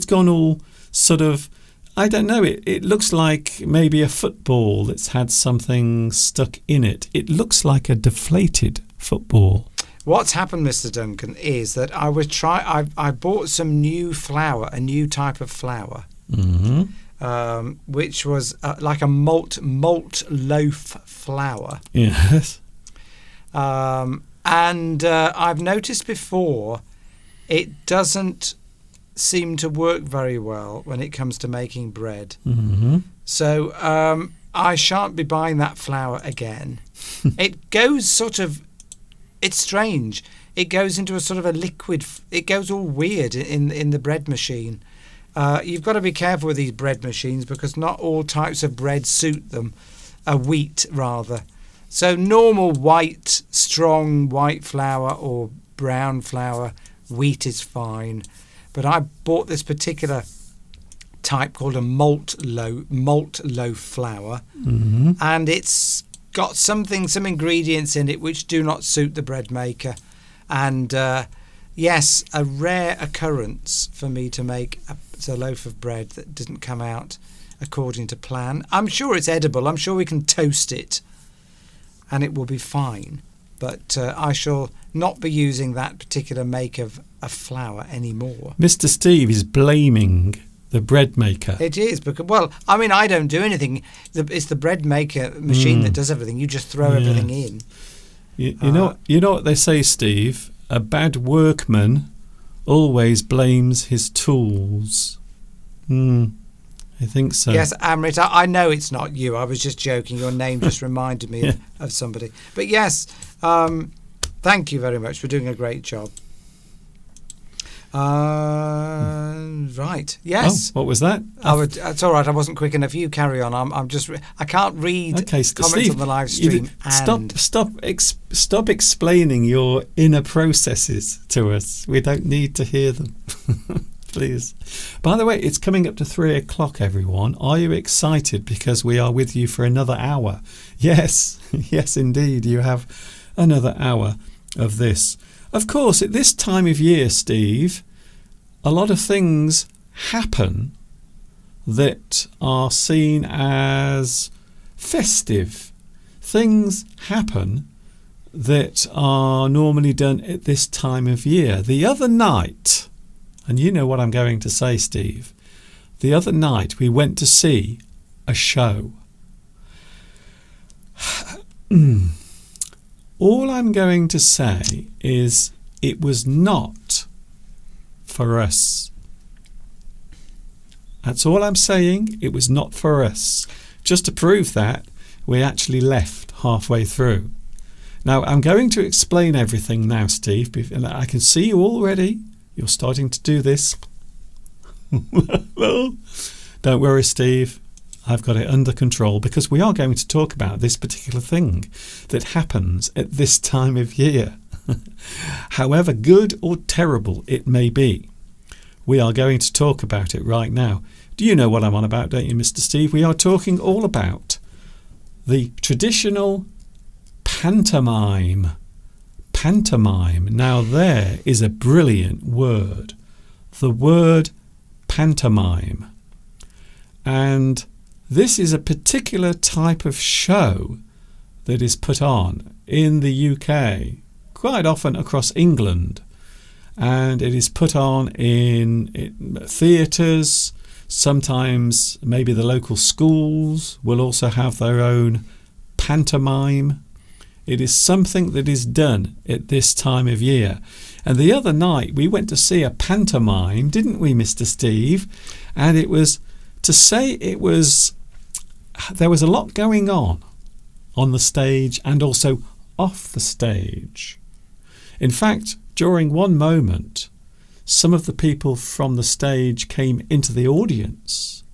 gone all sort of, I don't know, it looks like maybe a football that's had something stuck in it. It looks like a deflated football. What's happened, Mr. Duncan, is that I bought some new flour, a new type of flour. Which was like a malt loaf flour. Yes. And I've noticed before it doesn't seem to work very well when it comes to making bread. So I shan't be buying that flour again. It goes it's strange. It goes into a sort of a liquid. It goes all weird in the bread machine. You've got to be careful with these bread machines because not all types of bread suit them. Wheat, rather. So normal white, strong white flour or brown flour, wheat is fine. But I bought this particular type called a malt loaf flour, and it's got some ingredients in it which do not suit the bread maker. And yes, a rare occurrence for me to make a loaf of bread that didn't come out according to plan. I'm sure it's edible. I'm sure we can toast it and it will be fine. But I shall not be using that particular make of flour anymore. Mr. Steve is blaming the bread maker. It is because, well, I mean, I don't do anything. It's the bread maker machine that does everything. You just throw everything in. You know what they say, Steve? A bad workman always blames his tools. I think so. Yes, Amrit, I know it's not you. I was just joking. Your name just reminded me of somebody. But yes, thank you very much for doing a great job. Right. Yes. Oh, what was that? It's all right. I wasn't quick enough. You carry on. I can't read comments Steve, on the live stream. Stop explaining your inner processes to us. We don't need to hear them. Please. By the way, it's coming up to 3:00, everyone. Are you excited because we are with you for another hour? Yes, yes, indeed. You have another hour of this. Of course, at this time of year, Steve, a lot of things happen that are seen as festive. Things happen that are normally done at this time of year. The other night, and you know what I'm going to say, Steve, the other night we went to see a show. All I'm going to say is it was not for us. That's all I'm saying. It was not for us. Just to prove that, we actually left halfway through. Now, I'm going to explain everything now, Steve. And I can see you already. You're starting to do this. Well, don't worry, Steve. I've got it under control because we are going to talk about this particular thing that happens at this time of year. However good or terrible it may be, we are going to talk about it right now. Do you know what I'm on about, don't you, Mr. Steve? We are talking all about the traditional pantomime. Pantomime. Now there is a brilliant word. The word pantomime. And this is a particular type of show that is put on in the UK, quite often across England. And it is put on in theatres. Sometimes maybe the local schools will also have their own pantomime. It is something that is done at this time of year. And the other night we went to see a pantomime, didn't we, Mr. Steve? And it was, to say there was a lot going on the stage and also off the stage. In fact, during one moment, some of the people from the stage came into the audience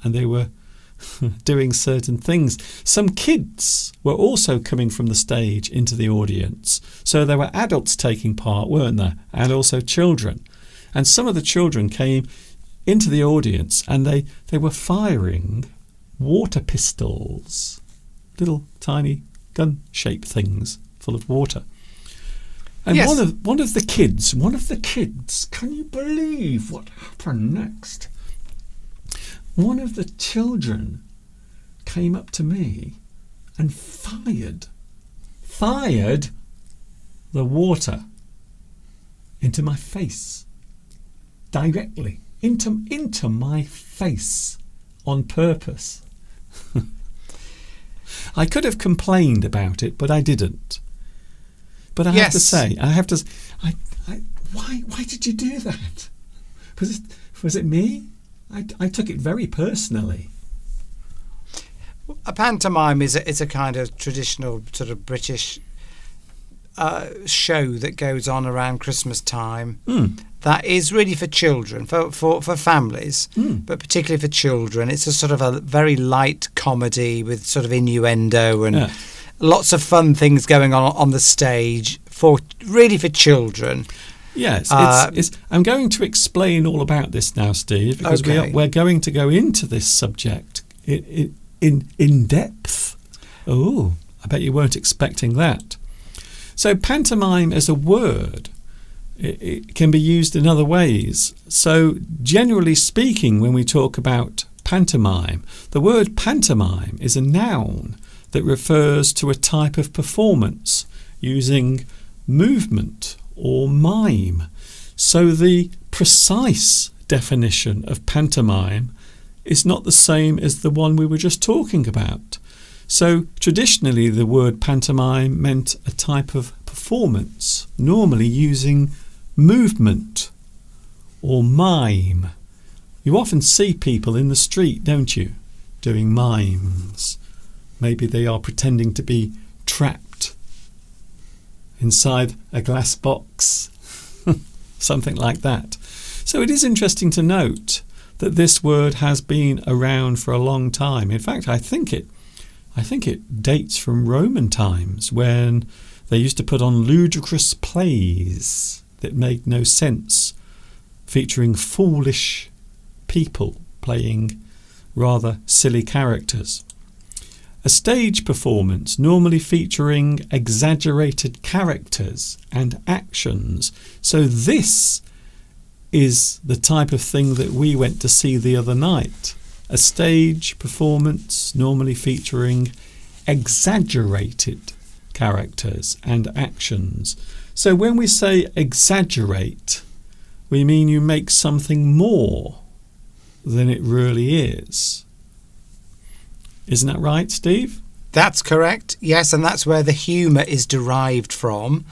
and they were doing certain things. Some kids were also coming from the stage into the audience. So there were adults taking part, weren't there? And also children. And some of the children came into the audience and they were firing water pistols, little tiny gun-shaped things full of water. And yes. one of the kids, can you believe what happened next? One of the children came up to me and fired the water into my face, directly into my face on purpose. I could have complained about it, but I didn't. But I have to say, why did you do that? Was it me? I took it very personally. A pantomime is a kind of traditional sort of British show that goes on around Christmas time. That is really for children, for families, but particularly for children. It's a sort of a very light comedy with sort of innuendo lots of fun things going on the stage for children. Yes, I'm going to explain all about this now, Steve, because we're going to go into this subject in depth. Oh, I bet you weren't expecting that. So pantomime as a word, it can be used in other ways. So generally speaking, when we talk about pantomime, the word pantomime is a noun that refers to a type of performance using movement or mime. So the precise definition of pantomime is not the same as the one we were just talking about. So traditionally the word pantomime meant a type of performance, normally using movement or mime. You often see people in the street, don't you, doing mimes. Maybe they are pretending to be trapped inside a glass box, something like that. So it is interesting to note that this word has been around for a long time. In fact, I think it dates from Roman times, when they used to put on ludicrous plays that made no sense, featuring foolish people playing rather silly characters. A stage performance normally featuring exaggerated characters and actions. So this is the type of thing that we went to see the other night. A stage performance normally featuring exaggerated characters and actions. So when we say exaggerate, we mean you make something more than it really is. Isn't that right, Steve? That's correct, yes, and that's where the humour is derived from.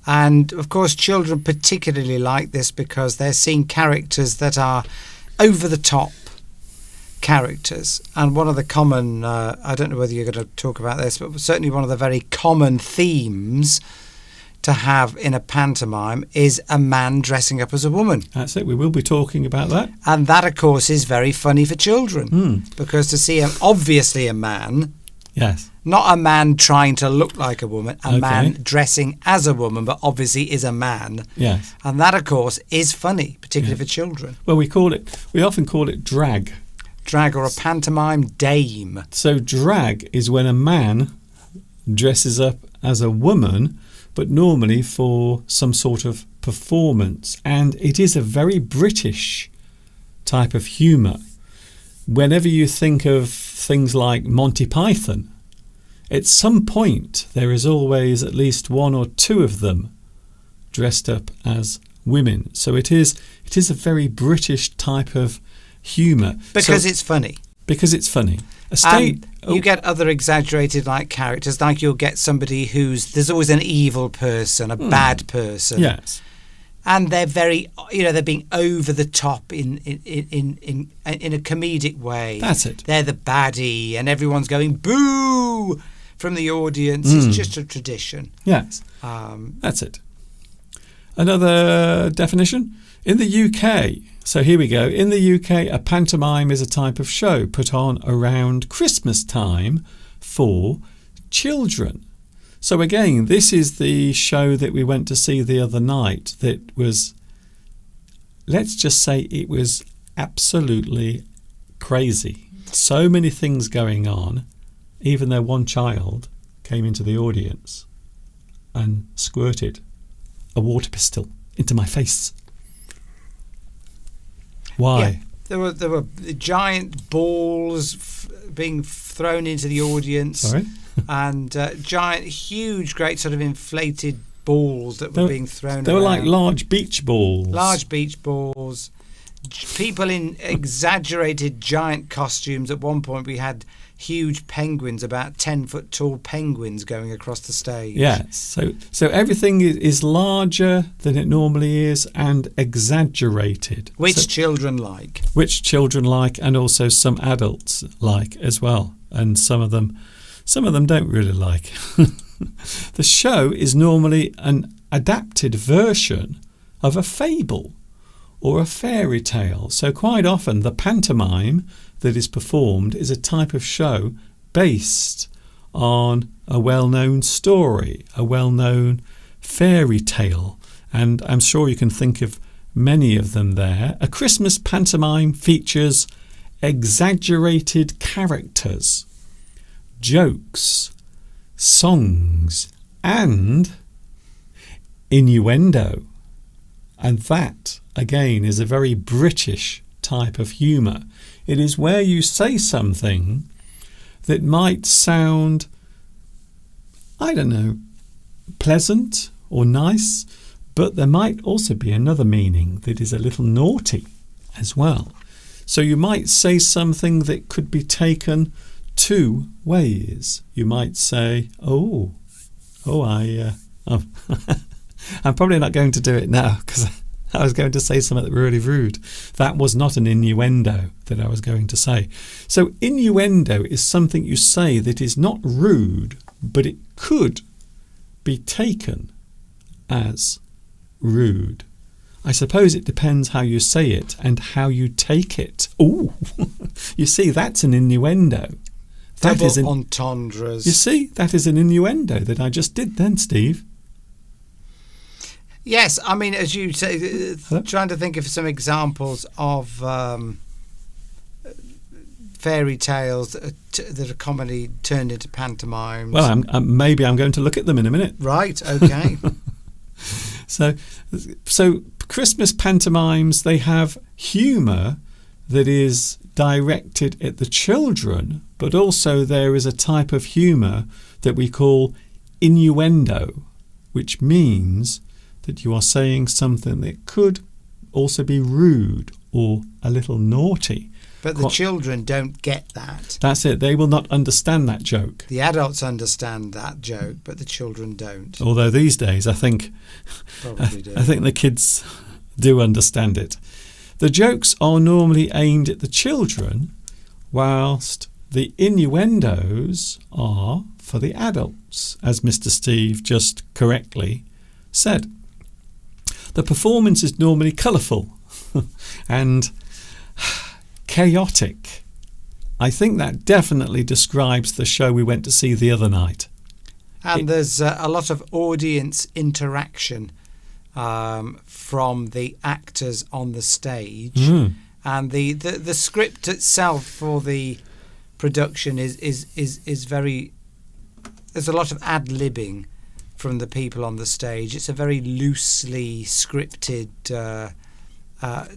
And of course children particularly like this because they're seeing characters that are over the top characters. And one of the common, I don't know whether you're going to talk about this, but certainly one of the very common themes to have in a pantomime is a man dressing up as a woman. That's it, we will be talking about that. And that, of course, is very funny for children. Because to see obviously a man, yes, not a man trying to look like a woman, a man dressing as a woman, but obviously is a man. Yes. And that, of course, is funny, particularly for children. Well, we often call it drag. Drag, or a pantomime dame. So drag is when a man dresses up as a woman, but normally for some sort of performance. And it is a very British type of humour. Whenever you think of things like Monty Python, at some point there is always at least one or two of them dressed up as women. So it is a very British type of humour. Because it's funny. Because it's funny. You get other exaggerated characters, like you'll get somebody there's always an evil person, a bad person. Yes. And they're very, they're being over the top in a comedic way. That's it. They're the baddie, and everyone's going boo from the audience. It's just a tradition. Yes. That's it. Another definition in the UK. So here we go. In the UK, a pantomime is a type of show put on around Christmas time for children. So again, this is the show that we went to see the other night that was, let's just say it was absolutely crazy. So many things going on, even though one child came into the audience and squirted a water pistol into my face. Why? Yeah, there were giant balls being thrown into the audience. Sorry? And giant, huge, great sort of inflated balls that were being thrown They were like large beach balls. Large beach balls. People in exaggerated giant costumes. At one point we had huge penguins, about 10-foot tall penguins going across the stage. Yes, so everything is larger than it normally is and exaggerated. Which children like. Which children like, and also some adults like as well. And some of them don't really like. The show is normally an adapted version of a fable or a fairy tale. So quite often the pantomime that is performed is a type of show based on a well-known story, a well-known fairy tale, and I'm sure you can think of many of them there. A Christmas pantomime features exaggerated characters, jokes, songs, and innuendo. And that, again, is a very British type of humour. It is where you say something that might sound, I don't know, pleasant or nice, but there might also be another meaning that is a little naughty as well. So you might say something that could be taken two ways. You might say, I'm probably not going to do it now because I was going to say something really rude. That was not an innuendo that I was going to say. So innuendo is something you say that is not rude, but it could be taken as rude. I suppose it depends how you say it and how you take it. Oh, you see, that's an innuendo. Double entendres. You see, that is an innuendo that I just did then, Steve. Yes, I mean, as you say, trying to think of some examples of fairy tales that are commonly turned into pantomimes. Well, maybe I'm going to look at them in a minute. Right, okay. So Christmas pantomimes, they have humour that is directed at the children, but also there is a type of humour that we call innuendo, which means that you are saying something that could also be rude or a little naughty. But the children don't get that. That's it. They will not understand that joke. The adults understand that joke, but the children don't. Although these days, I think the kids do understand it. The jokes are normally aimed at the children, whilst the innuendos are for the adults, as Mr. Steve just correctly said. The performance is normally colourful and chaotic. I think that definitely describes the show we went to see the other night. And there's a lot of audience interaction from the actors on the stage. Mm. And the script itself for the production is very... There's a lot of ad-libbing from the people on the stage. It's a very loosely scripted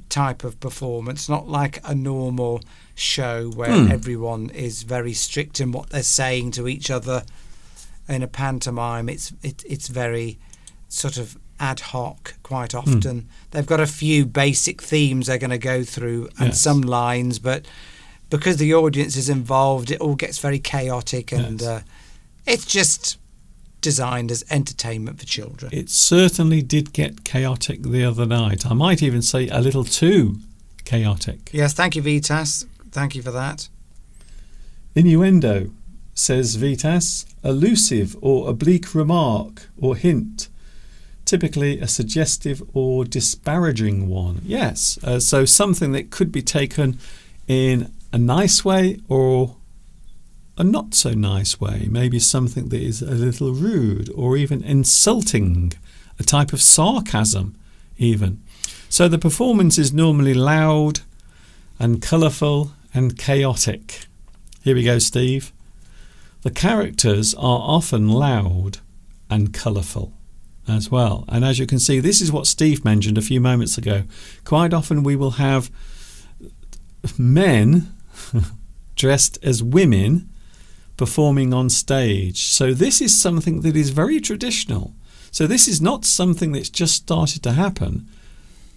type of performance, not like a normal show where everyone is very strict in what they're saying to each other. In a pantomime, it's very sort of ad hoc quite often. They've got a few basic themes they're going to go through and some lines, but because the audience is involved, it all gets very chaotic and it's just designed as entertainment for children. It certainly did get chaotic the other night. I might even say a little too chaotic. Yes, thank you, Vitas. Thank you for that. Innuendo, says Vitas, elusive or oblique remark or hint, typically a suggestive or disparaging one. Yes, so something that could be taken in a nice way or a not so nice way, maybe something that is a little rude or even insulting, a type of sarcasm even. So the performance is normally loud and colourful and chaotic. Here we go, Steve. The characters are often loud and colourful as well. And as you can see, this is what Steve mentioned a few moments ago. Quite often we will have men dressed as women performing on stage. So this is something that is very traditional. So this is not something that's just started to happen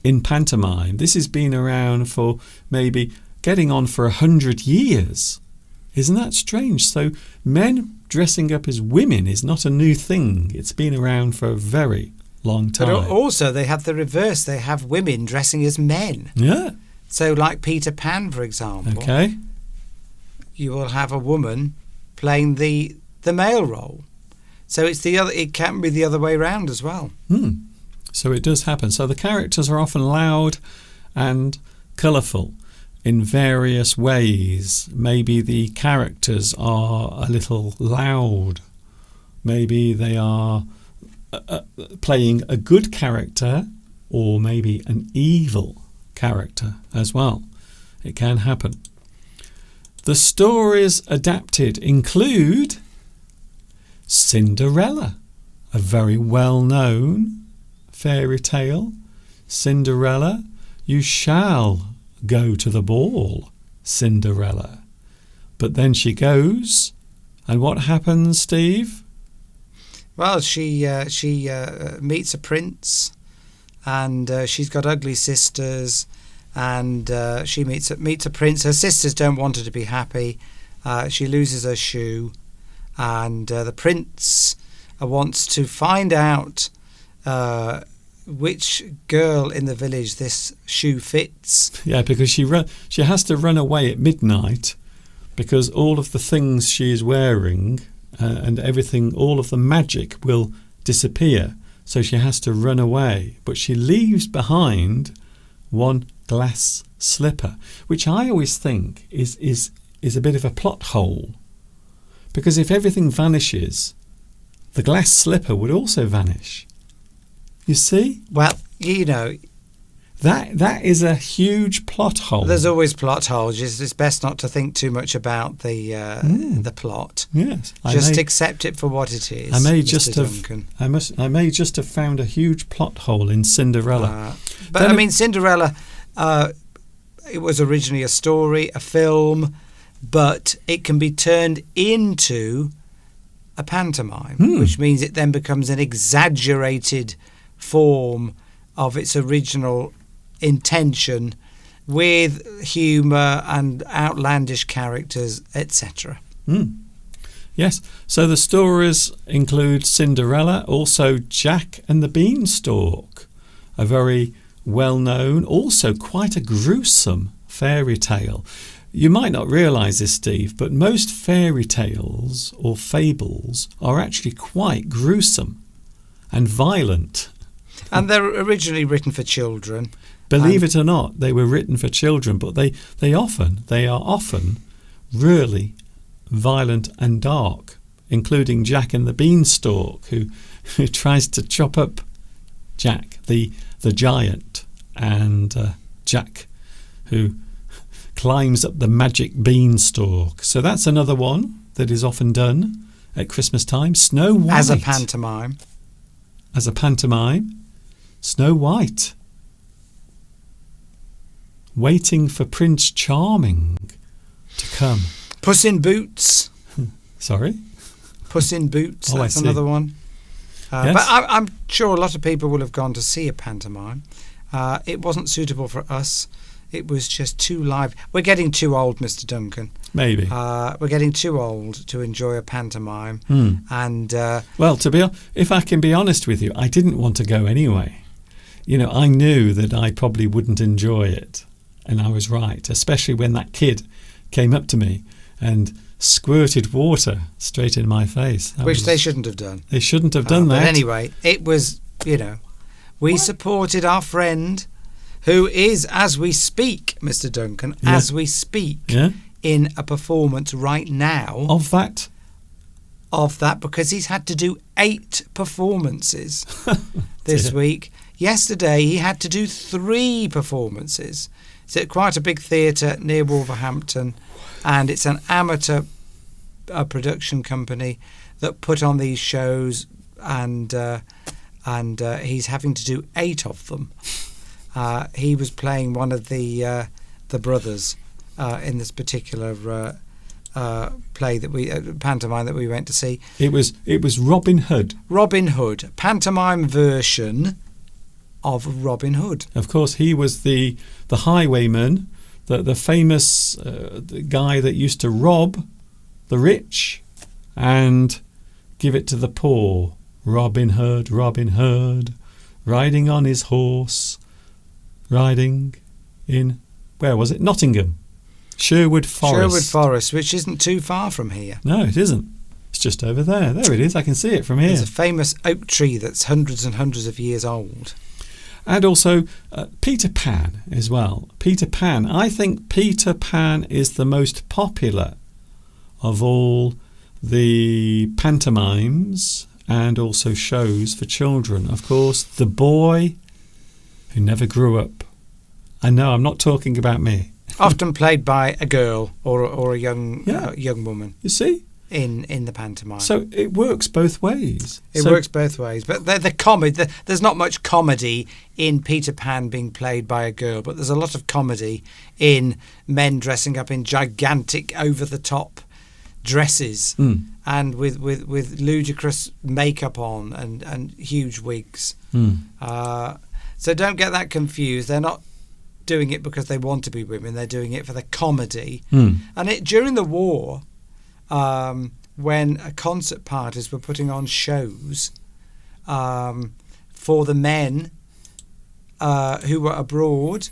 in pantomime. This has been around for maybe getting on for 100 years. Isn't that strange? So men dressing up as women is not a new thing. It's been around for a very long time. But also they have the reverse. They have women dressing as men. Yeah. So like Peter Pan, for example. Okay. You will have a woman playing the male role. So it can be the other way around as well. So it does happen. So the characters are often loud and colourful. in various ways. Maybe the characters are a little loud. Maybe they are playing a good character, or maybe an evil character as well. It can happen. The stories adapted include Cinderella, a very well-known fairy tale. Cinderella, you shall go to the ball, Cinderella. But then she goes, and what happens, Steve? Well, she meets a prince, and she's got ugly sisters, and she meets a prince. Her sisters don't want her to be happy. She loses her shoe, and the prince wants to find out which girl in the village this shoe fits. Yeah, because she has to run away at midnight, because all of the things she is wearing and everything, all of the magic will disappear. So she has to run away. But she leaves behind one glass slipper, which I always think is a bit of a plot hole. Because if everything vanishes, the glass slipper would also vanish. You see? Well, you know, that is a huge plot hole. There's always plot holes. It's best not to think too much about the plot. Yes, just accept it for what it is. I may Mr. just have found a huge plot hole in Cinderella. But I mean, Cinderella, it was originally a story, a film, but it can be turned into a pantomime, which means it then becomes an exaggerated form of its original intention, with humour and outlandish characters, etc. Yes, so the stories include Cinderella, also Jack and the Beanstalk, a very well-known, also quite a gruesome fairy tale. You might not realise this, Steve, but most fairy tales or fables are actually quite gruesome and violent. And they're originally written for children. Believe it or not, they were written for children, but they are often really violent and dark, including Jack and the Beanstalk, who tries to chop up Jack, the giant, and Jack, who climbs up the magic beanstalk. So that's another one that is often done at Christmas time. Snow White. As a pantomime. Snow White. Waiting for Prince Charming to come. Puss in Boots. Sorry? Puss in Boots, Oh, that's I see. another one. Yes. But I'm sure a lot of people will have gone to see a pantomime. It wasn't suitable for us. It was just too live. We're getting too old, Mr. Duncan. Maybe. We're getting too old to enjoy a pantomime. And well, if I can be honest with you, I didn't want to go anyway. You know, I knew that I probably wouldn't enjoy it, and I was right, especially when that kid came up to me and squirted water straight in my face. Which they shouldn't have done. They shouldn't have done that. But anyway, it was, we supported our friend, who is, as we speak, Mr. Duncan, as we speak, in a performance right now. Of that, because he's had to do 8 performances this week. Yesterday, he had to do 3 performances. It's at quite a big theatre near Wolverhampton, and it's an amateur production company that put on these shows, and he's having to do 8 of them. He was playing one of the brothers in this particular play pantomime that we went to see. It was Robin Hood. Robin Hood, pantomime version of Robin Hood. Of course, he was the highwayman, the famous guy that used to rob the rich and give it to the poor. Robin Hood, riding on his horse, riding in, where was it? Nottingham. Sherwood Forest, which isn't too far from here. No, it isn't. It's just over there. There it is. I can see it from here. There's a famous oak tree that's hundreds and hundreds of years old. And also Peter Pan as well. Peter Pan. I think Peter Pan is the most popular of all the pantomimes and also shows for children. Of course, the boy who never grew up. I know, I'm not talking about me. Often played by a girl or a young woman. You see? In the pantomime. So it works both ways. It works both ways. But the comedy, there's not much comedy in Peter Pan being played by a girl, but there's a lot of comedy in men dressing up in gigantic, over-the-top dresses and with ludicrous makeup on and huge wigs. So don't get that confused. They're not doing it because they want to be women. They're doing it for the comedy. And during the war, when concert parties were putting on shows for the men who were abroad,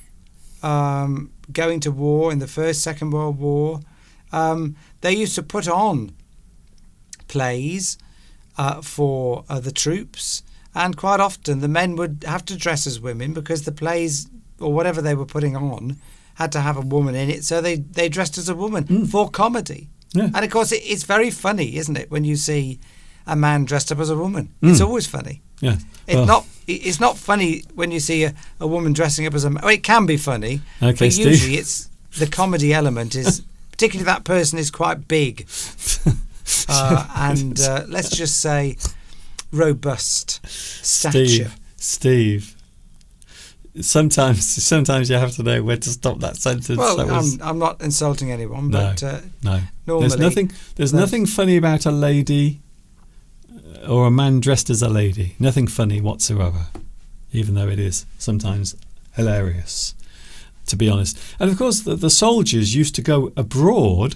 going to war in the First, Second World War, they used to put on plays for the troops, and quite often the men would have to dress as women because the plays or whatever they were putting on had to have a woman in it, so they dressed as a woman for comedy. Yeah. And of course it's very funny, isn't it, when you see a man dressed up as a woman. It's always funny. Yeah. It's not funny when you see a woman dressing up as a man. Well, it can be funny, but usually it's the comedy element is particularly that person is quite big and let's just say robust stature. Steve. Sometimes you have to know where to stop that sentence. Well, I'm not insulting anyone, but no. Normally, there's nothing funny about a lady or a man dressed as a lady. Nothing funny whatsoever, even though it is sometimes hilarious, to be honest. And of course, the soldiers used to go abroad,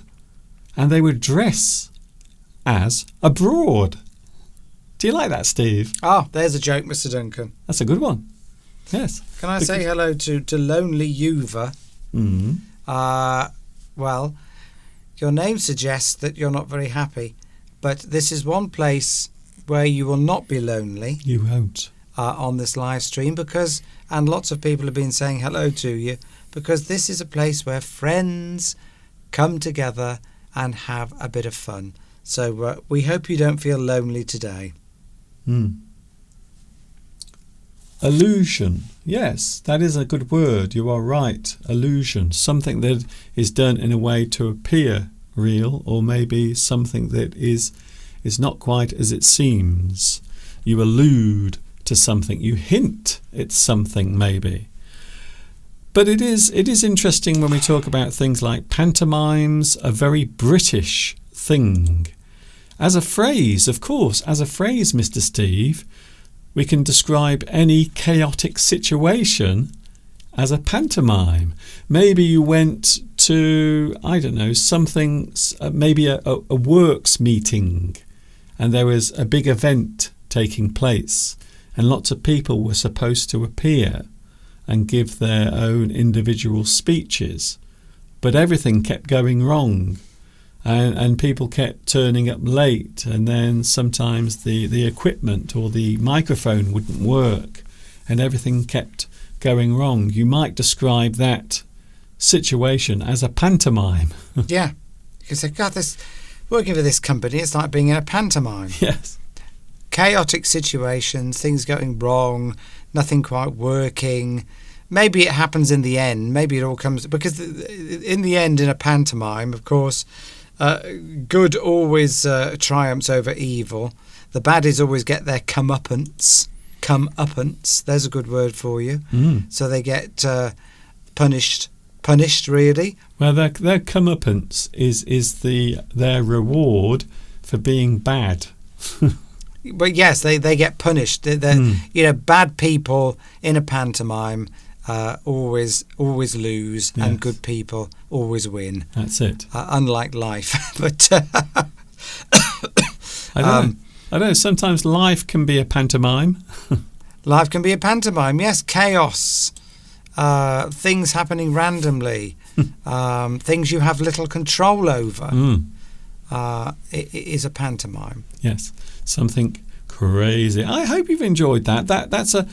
and they would dress as abroad. Do you like that, Steve? Oh, there's a joke, Mr. Duncan. That's a good one. Yes. Can I say hello to Lonely Uva? Well, your name suggests that you're not very happy, but this is one place where you will not be lonely. You won't. On this live stream and lots of people have been saying hello to you, because this is a place where friends come together and have a bit of fun. So we hope you don't feel lonely today. Illusion. Yes, that is a good word. You are right. Illusion. Something that is done in a way to appear real, or maybe something that is not quite as it seems. You allude to something. You hint at something, maybe. But it is interesting when we talk about things like pantomimes, a very British thing. As a phrase, of course, Mr. Steve, we can describe any chaotic situation as a pantomime. Maybe you went to, I don't know, something, maybe a works meeting, and there was a big event taking place, and lots of people were supposed to appear and give their own individual speeches, but everything kept going wrong. And people kept turning up late, and then sometimes the equipment or the microphone wouldn't work, and everything kept going wrong. You might describe that situation as a pantomime. Yeah. You can say, God, working for this company, it's like being in a pantomime. Yes. Chaotic situations, things going wrong, nothing quite working. Maybe it happens in the end. Maybe it all comes... Because in the end, in a pantomime, of course... good always triumphs over evil. The baddies always get their comeuppance. There's a good word for you. So they get punished really. Well, their comeuppance is their reward for being bad. But yes, they get punished. They're bad people in a pantomime always lose, yes. And good people always win. That's it. Unlike life. But I don't know. Sometimes life can be a pantomime. Life can be a pantomime. Yes, chaos. Things happening randomly. Things you have little control over. It is a pantomime. Yes, something Crazy. I hope you've enjoyed that. That's a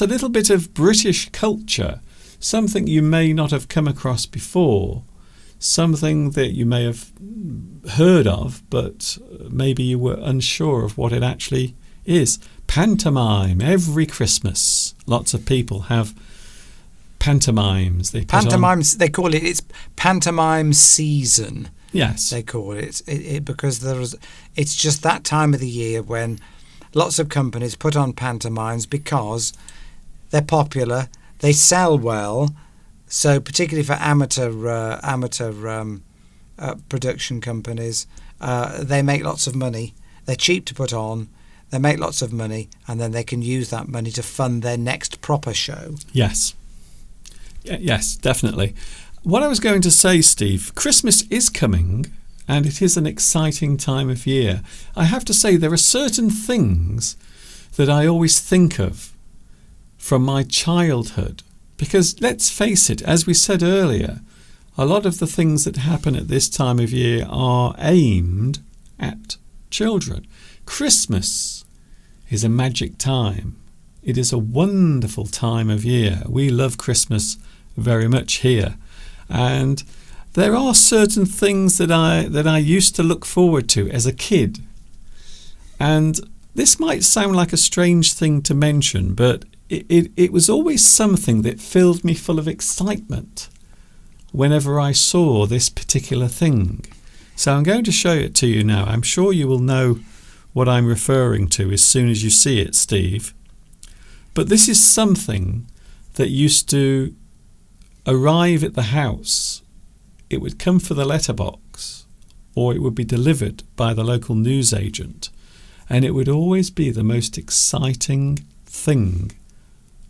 little bit of British culture, something you may not have come across before, something that you may have heard of, but maybe you were unsure of what it actually is. Pantomime every Christmas. Lots of people have pantomimes. They call it. It's pantomime season. Yes, they call it, because it's just that time of the year when lots of companies put on pantomimes because they're popular, they sell well. So particularly for amateur production companies, they make lots of money. They're cheap to put on. They make lots of money, and then they can use that money to fund their next proper show. Yes. Yes, definitely. What I was going to say, Steve, Christmas is coming, and it is an exciting time of year. I have to say there are certain things that I always think of from my childhood, because let's face it, as we said earlier, a lot of the things that happen at this time of year are aimed at children. Christmas is a magic time. It is a wonderful time of year. We love Christmas very much here. And there are certain things that I used to look forward to as a kid. And this might sound like a strange thing to mention, but it was always something that filled me full of excitement whenever I saw this particular thing. So I'm going to show it to you now. I'm sure you will know what I'm referring to as soon as you see it, Steve. But this is something that used to arrive at the house. It would come for the letterbox, or it would be delivered by the local newsagent, and it would always be the most exciting thing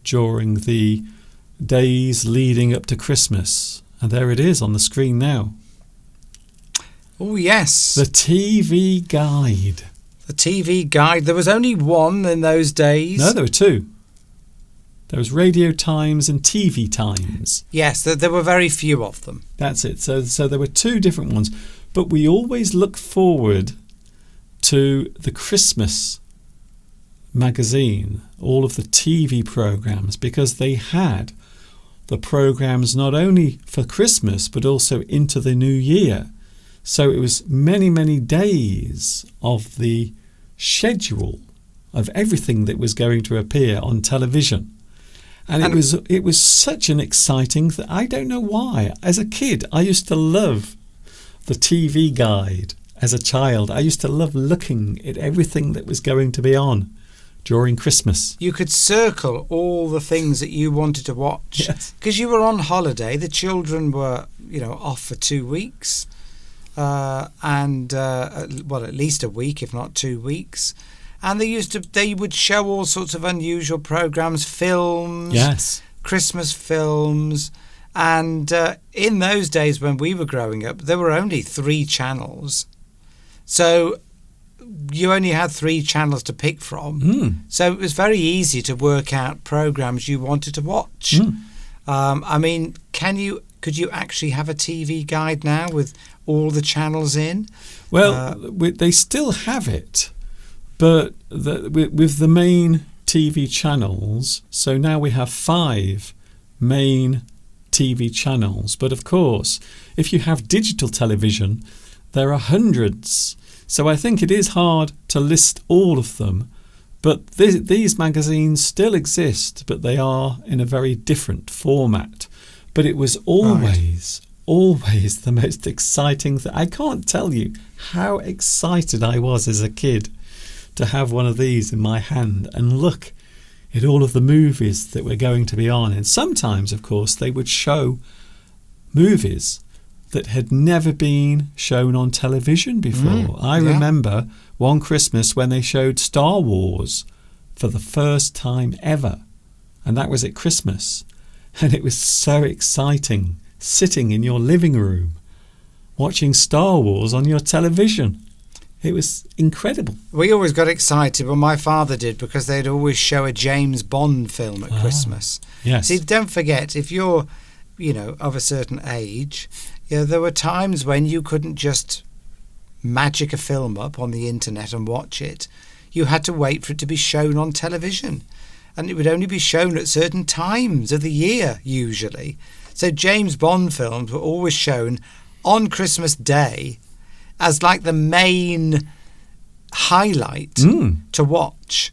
during the days leading up to Christmas. And there it is on the screen now. Oh yes, the TV Guide. The TV Guide. There was only one in those days. No, there were two. There was Radio Times and TV Times. Yes, there were very few of them. That's it. So there were two different ones. But we always look forward to the Christmas magazine, all of the TV programmes, because they had the programmes not only for Christmas but also into the new year. So it was many, many days of the schedule of everything that was going to appear on television. And it was such an exciting thing. I don't know why. As a kid, I used to love the TV Guide. As a child, I used to love looking at everything that was going to be on during Christmas. You could circle all the things that you wanted to watch. Yes. Because you were on holiday. The children were, off for 2 weeks. At least a week, if not 2 weeks. And they would show all sorts of unusual programs, films, yes, Christmas films. And in those days when we were growing up, there were only 3 channels. So you only had 3 channels to pick from. So it was very easy to work out programs you wanted to watch. Could you actually have a TV Guide now with all the channels in? Well, they still have it. But with the main TV channels, so now we have 5 main TV channels. But of course, if you have digital television, there are hundreds. So I think it is hard to list all of them. But these magazines still exist, but they are in a very different format. But it was always the most exciting thing. I can't tell you how excited I was as a kid to have one of these in my hand and look at all of the movies that were going to be on. And sometimes, of course, they would show movies that had never been shown on television before. I remember one Christmas when they showed Star Wars for the first time ever, and that was at Christmas. And it was so exciting sitting in your living room watching Star Wars on your television. It was incredible. We always got excited, well, my father did, because they'd always show a James Bond film at Christmas. Yes. See, don't forget, if you're, of a certain age, there were times when you couldn't just magic a film up on the internet and watch it. you had to wait for it to be shown on television. And it would only be shown at certain times of the year, usually. So James Bond films were always shown on Christmas Day as like the main highlight to watch.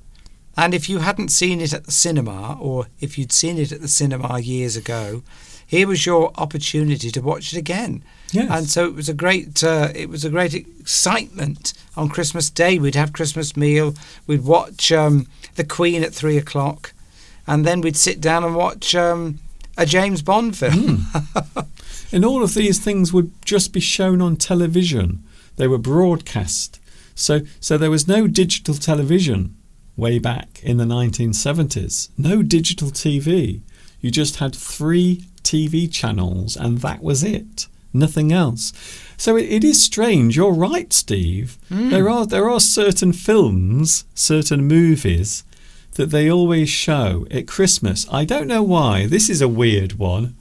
And if you hadn't seen it at the cinema, or if you'd seen it at the cinema years ago, here was your opportunity to watch it again. Yes. And so it was a great excitement on Christmas Day. We'd have Christmas meal, we'd watch The Queen at 3:00, and then we'd sit down and watch a James Bond film. And all of these things would just be shown on television. They were broadcast. So there was no digital television way back in the 1970s. No digital TV. You just had 3 TV channels and that was it. Nothing else. So it is strange. You're right, Steve. There are certain films, certain movies that they always show at Christmas. I don't know why. This is a weird one.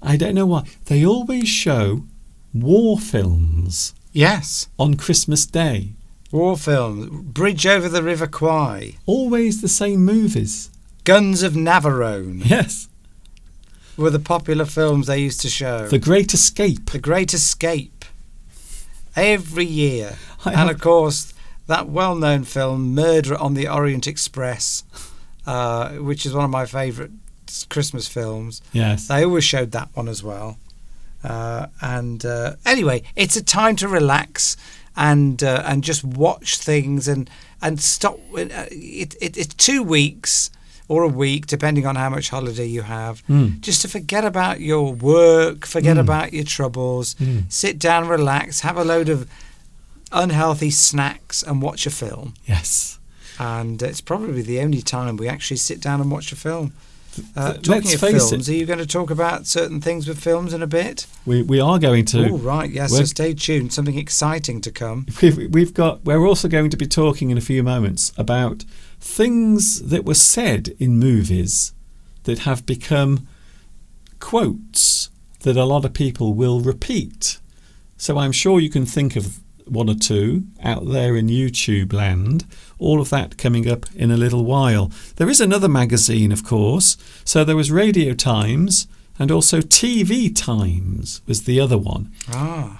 I don't know why. They always show war films. Yes. On Christmas Day. War films. Bridge over the River Kwai. Always the same movies. Guns of Navarone. Yes. Were the popular films they used to show. The Great Escape. The Great Escape. Every year. And of course, that well-known film, Murder on the Orient Express, which is one of my favourite Christmas films. Yes. They always showed that one as well. Anyway, it's a time to relax and just watch things and stop. It's 2 weeks or a week, depending on how much holiday you have, just to forget about your work, forget about your troubles, sit down, relax, have a load of unhealthy snacks and watch a film. Yes. And it's probably the only time we actually sit down and watch a film. Talking Let's of face films, it. are you going to talk about certain things with films in a bit? We are going to. Oh, right, yes, so stay tuned. Something exciting to come. We're also going to be talking in a few moments about things that were said in movies that have become quotes that a lot of people will repeat. So I'm sure you can think of one or two out there in YouTube land. All of that coming up in a little while. There is another magazine, of course. So there was Radio Times and also TV Times was the other one.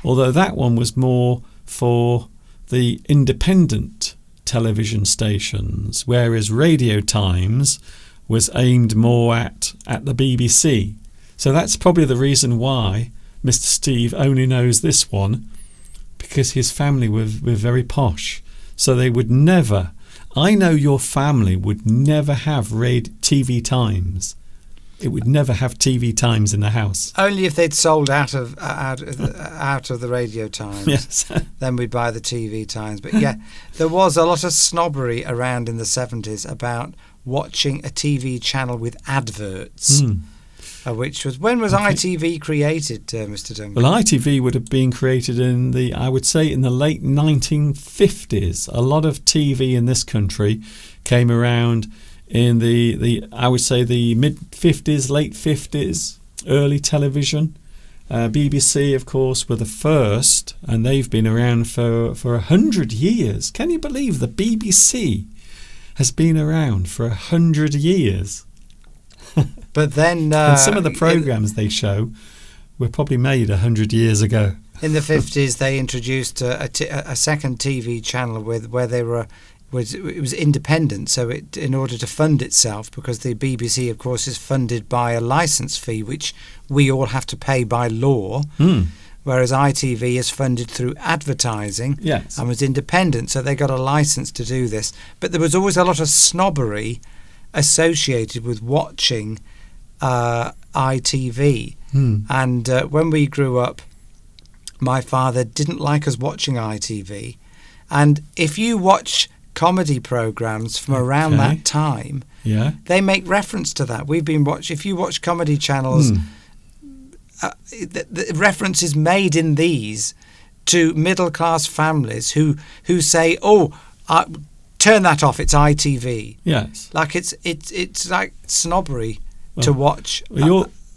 Although that one was more for the independent television stations, whereas Radio Times was aimed more at the BBC. So that's probably the reason why Mr. Steve only knows this one, because his family were very posh. So they would never, I know your family would never have TV Times. It would never have TV Times in the house. Only if they'd sold out of the Radio Times. Yes. Then we'd buy the TV Times. But yeah, there was a lot of snobbery around in the 70s about watching a TV channel with adverts. Which was, when was ITV created, Mr. Duncan? Well, ITV would have been created in the late 1950s. A lot of TV in this country came around in the mid-50s, late 50s, early television. BBC, of course, were the first, and they've been around for 100 years. Can you believe the BBC has been around for 100 years? But then... and some of the programmes they show were probably made 100 years ago. In the 50s, they introduced a second TV channel where they were... It was independent, so in order to fund itself, because the BBC, of course, is funded by a licence fee, which we all have to pay by law, whereas ITV is funded through advertising and was independent, so they got a licence to do this. But there was always a lot of snobbery associated with watching ITV. And when we grew up, my father didn't like us watching ITV. And if you watch comedy programs from around that time, they make reference to that. If you watch comedy channels, the reference is made in these to middle class families who say, turn that off, it's ITV. Yes. Like it's like snobbery to watch.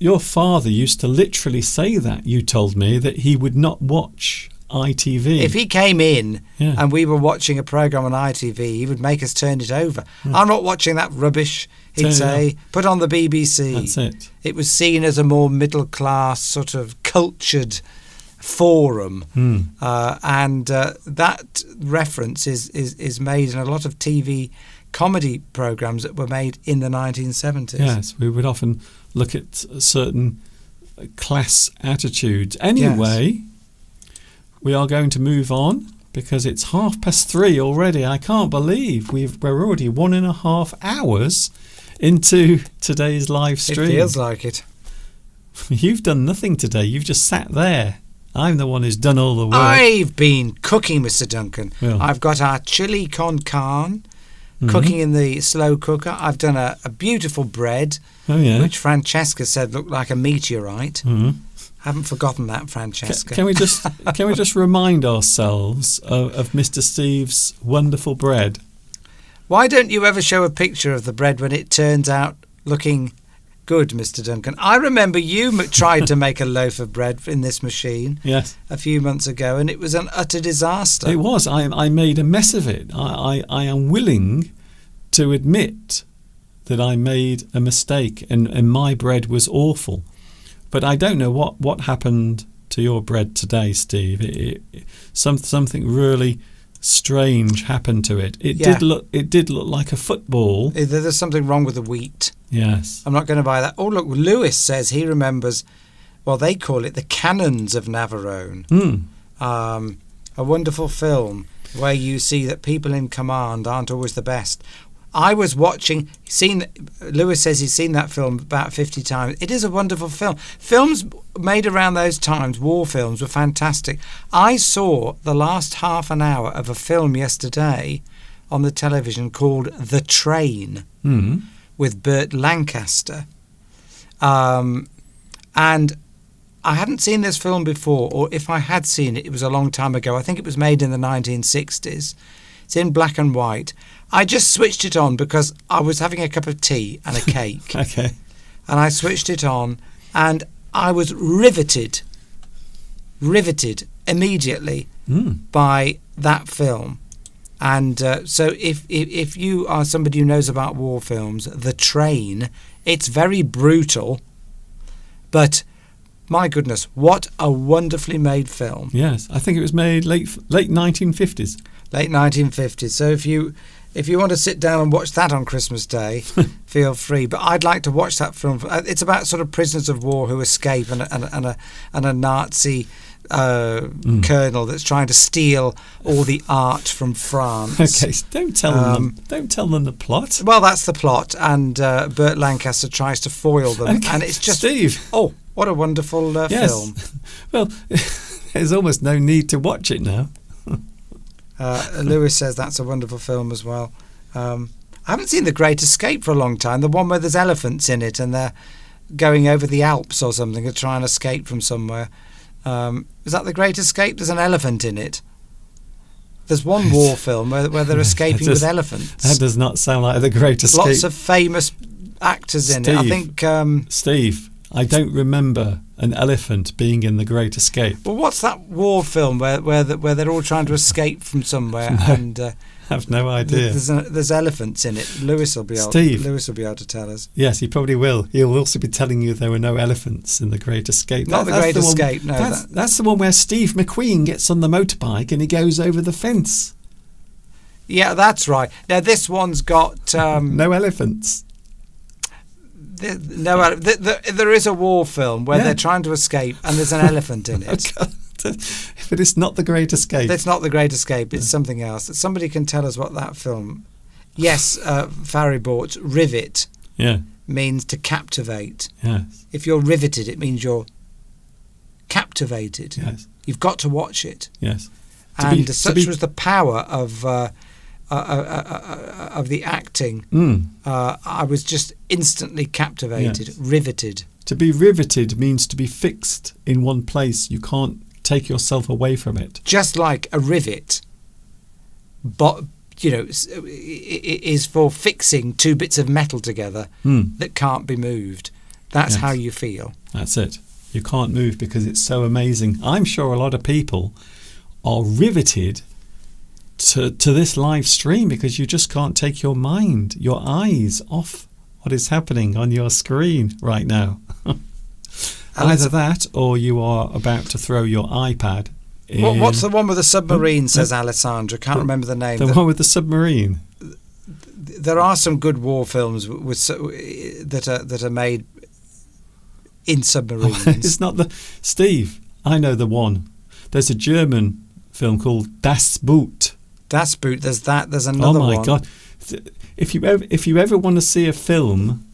Your father used to literally say that. You told me that he would not watch ITV. If he came in Yeah. and we were watching a programme on ITV, he would make us turn it over. I'm not watching that rubbish, he'd Turn it say. Put on the BBC. That's it. It was seen as a more middle-class, sort of cultured forum. And that reference is made in a lot of TV comedy programmes that were made in the 1970s. Yes, we would often look at certain class attitudes. Anyway, we are going to move on because it's 3:30 already. I can't believe we're already 1.5 hours into today's live stream. It feels like it. You've done nothing today. You've just sat there. I'm the one who's done all the work. I've been cooking, Mr. Duncan. Well. I've got our chili con carne cooking in the slow cooker. I've done a beautiful bread, Oh, yeah. which Francesca said looked like a meteorite. Mhm. Haven't forgotten that, Francesca. Can we just remind ourselves of Mr. Steve's wonderful bread? Why don't you ever show a picture of the bread when it turns out looking good, Mr. Duncan? I remember you tried to make a loaf of bread in this machine Yes. a few months ago, and it was an utter disaster. It was. I made a mess of it. I am willing to admit that I made a mistake and my bread was awful. But I don't know what happened to your bread today, Steve. Something really strange happened to it. It did look like a football. There's something wrong with the wheat. Yes. I'm not going to buy that. Oh, look, Lewis says he remembers, well, they call it the Cannons of Navarone. A wonderful film where you see that people in command aren't always the best. I was watching, Lewis says he's seen that film about 50 times. It is a wonderful film. Films made around those times, war films, were fantastic. I saw the last half an hour of a film yesterday on the television called The Train with Burt Lancaster. And I hadn't seen this film before, or if I had seen it, it was a long time ago. I think it was made in the 1960s. It's in black and white. I just switched it on because I was having a cup of tea and a cake. Okay. And I switched it on and I was riveted immediately by that film. And so if you are somebody who knows about war films, The Train, it's very brutal, but my goodness, what a wonderfully made film. Yes, I think it was made late 1950s. Late 1950s. So if you want to sit down and watch that on Christmas Day, feel free. But I'd like to watch that film. It's about sort of prisoners of war who escape and a Nazi colonel that's trying to steal all the art from France. Okay, so don't tell them the plot. Well, that's the plot, and Burt Lancaster tries to foil them, Okay, and it's just Steve. Oh, what a wonderful Yes. film! Well, there's almost no need to watch it now. Lewis says that's a wonderful film as well. I haven't seen The Great Escape for a long time. The one where there's elephants in it and they're going over the Alps or something to try and escape from somewhere. Is that The Great Escape? There's an elephant in it. There's one war film where they're escaping with elephants. That does not sound like The Great Escape. Lots of famous actors in it. I think. Steve, I don't remember an elephant being in The Great Escape. Well, what's that war film where they're all trying to escape from somewhere and I have no idea. There's elephants in it. Lewis will be able to tell us. Yes, he probably will. He'll also be telling you there were no elephants in The Great Escape. Not The Great Escape. No, that's the one where Steve McQueen gets on the motorbike and he goes over the fence. Yeah, that's right. Now this one's got no elephants. There is a war film where they're trying to escape and there's an elephant in it. But it's not The Great Escape. It's not The Great Escape. It's something else. Somebody can tell us what that film. Yes, Farry Bort, rivet means to captivate. Yes. If you're riveted, it means you're captivated. Yes. You've got to watch it. Yes. Such was the power of the acting. I was just instantly captivated, riveted. To be riveted means to be fixed in one place. You can't take yourself away from it. Just like a rivet, but is for fixing two bits of metal together that can't be moved. That's how you feel. That's it. You can't move because it's so amazing. I'm sure a lot of people are riveted to this live stream because you just can't take your eyes off what is happening on your screen right now. Either that or you are about to throw your iPad in. What's the one with the submarine, says Alessandra? Can't remember the name. The one with the submarine. There are some good war films that are made in submarines. It's not the... Steve, I know the one. There's a German film called Das Boot. Das Boot, there's that. There's another one. Oh my God. If you ever want to see a film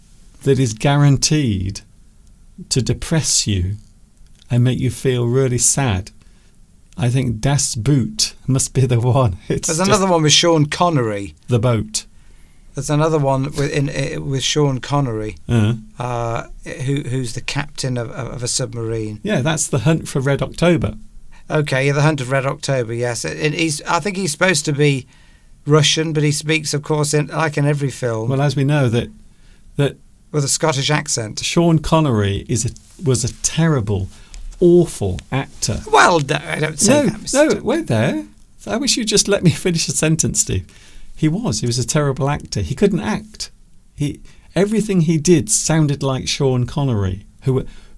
that is guaranteed to depress you and make you feel really sad, I think Das Boot must be the one. There's another one with Sean Connery. The Boat. There's another one with Sean Connery, Uh-huh. who's the captain of a submarine. Yeah, that's The Hunt for Red October. Okay, The Hunt of Red October, yes. And I think he's supposed to be Russian, but he speaks, of course, like in every film. Well, as we know, that with a Scottish accent. Sean Connery was a terrible, awful actor. Well, no, I don't say that, Mr. No, wait there. I wish you'd just let me finish a sentence, Steve. He was a terrible actor. He couldn't act. Everything he did sounded like Sean Connery.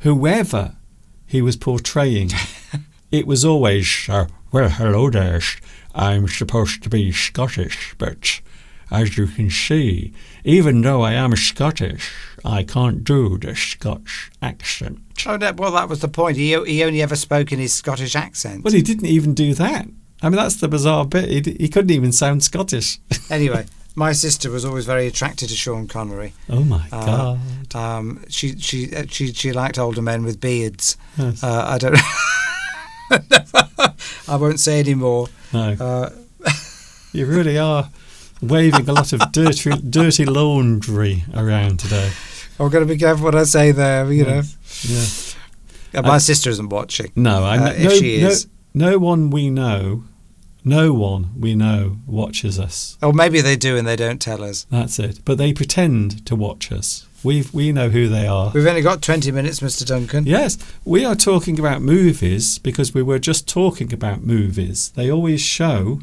Whoever he was portraying, it was always, well, hello there. I'm supposed to be Scottish, but as you can see, even though I am Scottish, I can't do the Scotch accent. Oh, well, that was the point. He only ever spoke in his Scottish accent. Well, he didn't even do that. I mean, that's the bizarre bit. He couldn't even sound Scottish. Anyway, my sister was always very attracted to Sean Connery. Oh my God! She liked older men with beards. Yes. I don't. I won't say any more. No. You really are waving a lot of dirty laundry around today. I'm going to be careful what I say there. You know. Yeah. My sister isn't watching. No, if she is. No one we know watches us. Or maybe they do and they don't tell us. That's it. But they pretend to watch us. We know who they are. We've only got 20 minutes, Mr. Duncan. Yes, we are talking about movies because we were just talking about movies. They always show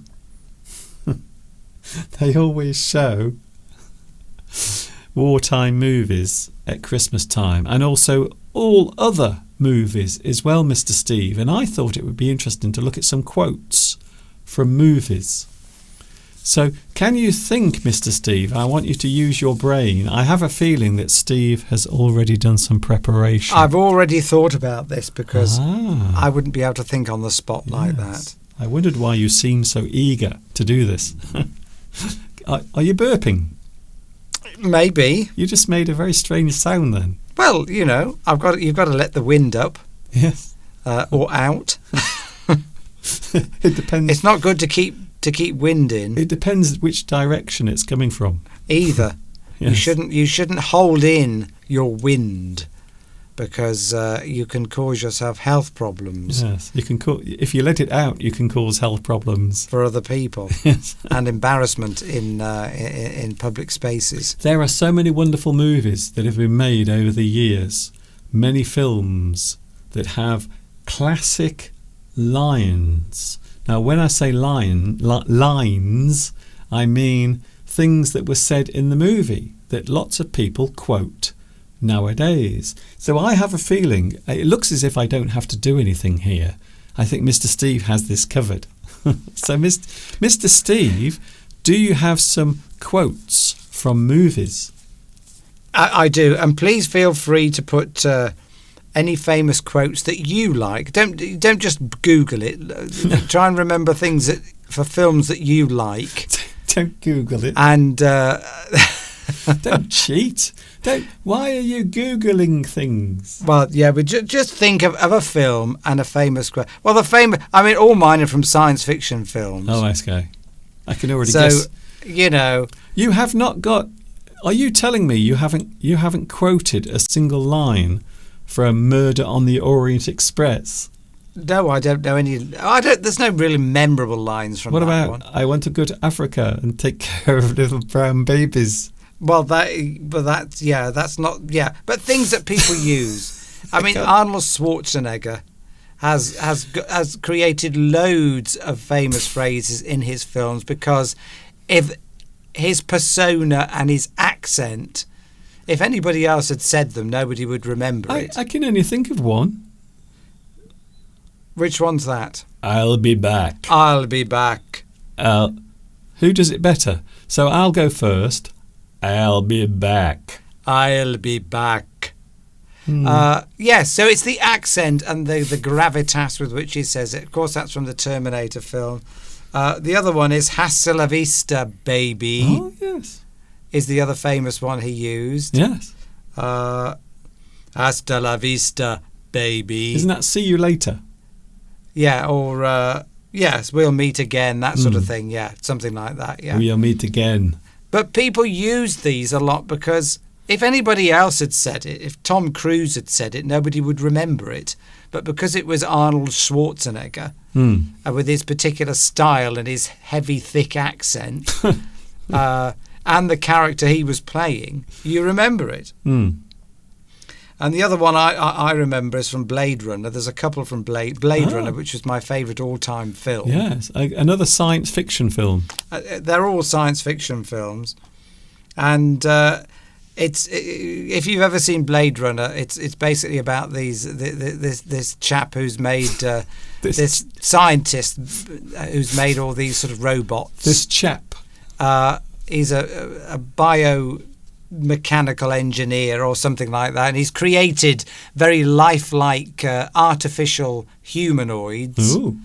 wartime movies at Christmas time, and also all other movies as well, Mr. Steve. And I thought it would be interesting to look at some quotes from movies. So can you think, Mr. Steve? I want you to use your brain. I have a feeling that Steve has already done some preparation. I've already thought about this because I wouldn't be able to think on the spot like that. I wondered why you seemed so eager to do this. Are you burping? Maybe. You just made a very strange sound then. Well, you know, you've got to let the wind up. Yes. Or out. It depends. It's not good to keep wind in. It depends which direction it's coming from. Either. Yes. You shouldn't hold in your wind because you can cause yourself health problems. Yes, if you let it out, you can cause health problems for other people. Yes. And embarrassment in public spaces. There are so many wonderful movies that have been made over the years. Many films that have classic lines. Now, when I say lines, I mean things that were said in the movie that lots of people quote nowadays. So I have a feeling, it looks as if I don't have to do anything here. I think Mr. Steve has this covered. So, Mr. Steve, do you have some quotes from movies? I do, and please feel free to put any famous quotes that you like. Don't just Google it. Try and remember things for films that you like. Don't Google it. And don't cheat. Why are you Googling things? Well, yeah, but just think of a film and a famous quote. Well, all mine are from science fiction films. Oh, okay. I can already guess. So, you know, you have not got. Are you telling me you haven't quoted a single line from Murder on the Orient Express? No, I don't know any. There's no really memorable lines from that one. What about I want to go to Africa and take care of little brown babies? Well, that's not. Yeah, but things that people use. I mean, Arnold Schwarzenegger has created loads of famous phrases in his films, because if his persona and his accent, if anybody else had said them, nobody would remember it. I can only think of one. Which one's that? I'll be back. I'll be back. Who does it better? So I'll go first. I'll be back. I'll be back. Yes, so it's the accent and the gravitas with which he says it. Of course, that's from the Terminator film. The other one is Hasta la vista, baby. Oh, yes. Is the other famous one he used. Yes. Hasta la vista, baby. Isn't that see you later? Yeah, or yes, we'll meet again, that sort of thing. Yeah, something like that. Yeah. We'll meet again. But people use these a lot because if anybody else had said it, if Tom Cruise had said it, nobody would remember it. But because it was Arnold Schwarzenegger, with his particular style and his heavy, thick accent, and the character he was playing, you remember it. And the other one I remember is from Blade Runner. There's a couple from Blade Runner, which was my favourite all-time film. Yes, another science fiction film. They're all science fiction films. And if you've ever seen Blade Runner, it's basically about this chap who's made this scientist who's made all these sort of robots. This chap. He's a biomechanical engineer or something like that, and he's created very lifelike artificial humanoids. Ooh.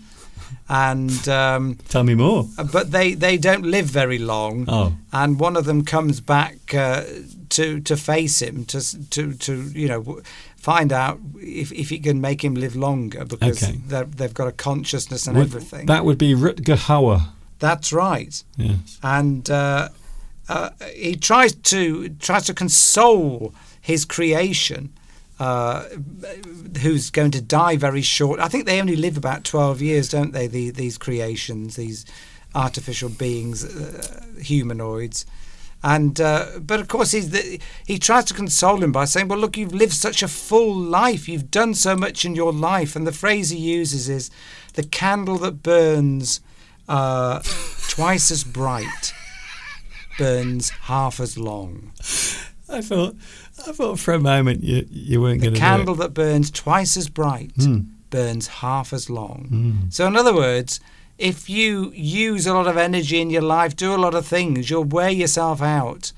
And tell me more. But they don't live very long. Oh. And one of them comes back to face him to find out if he can make him live longer, because they've got a consciousness and everything. That would be Rutger Hauer. That's right. Yes. And he tries to console his creation, who's going to die very short. I think they only live about 12 years, don't they? These creations, these artificial beings, humanoids. And but of course he tries to console him by saying, well, look, you've lived such a full life, you've done so much in your life. And the phrase he uses is, the candle that burns twice as bright burns half as long. I thought for a moment you weren't going to do it. The candle that burns twice as bright burns half as long. So in other words, if you use a lot of energy in your life, do a lot of things, you'll wear yourself out.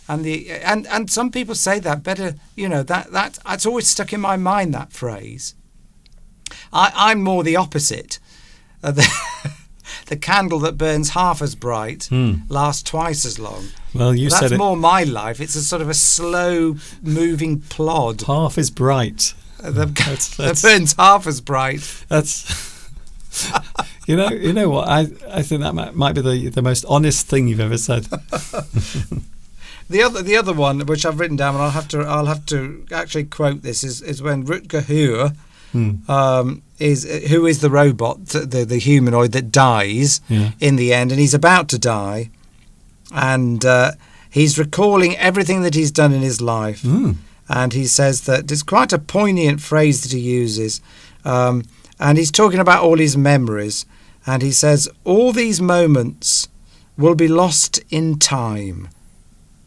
And some people say that better, that's always stuck in my mind, that phrase. I'm more the opposite. The candle that burns half as bright lasts twice as long. Well, that's more my life. It's a sort of a slow moving plod. Half as bright. That burns half as bright. That's you know what? I think that might be the most honest thing you've ever said. The other one, which I've written down, and I'll have to actually quote this, is when Rutger Hauer, who is the robot, the humanoid that dies in the end, and he's about to die, and he's recalling everything that he's done in his life, and he says that it's quite a poignant phrase that he uses, and he's talking about all his memories, and he says, all these moments will be lost in time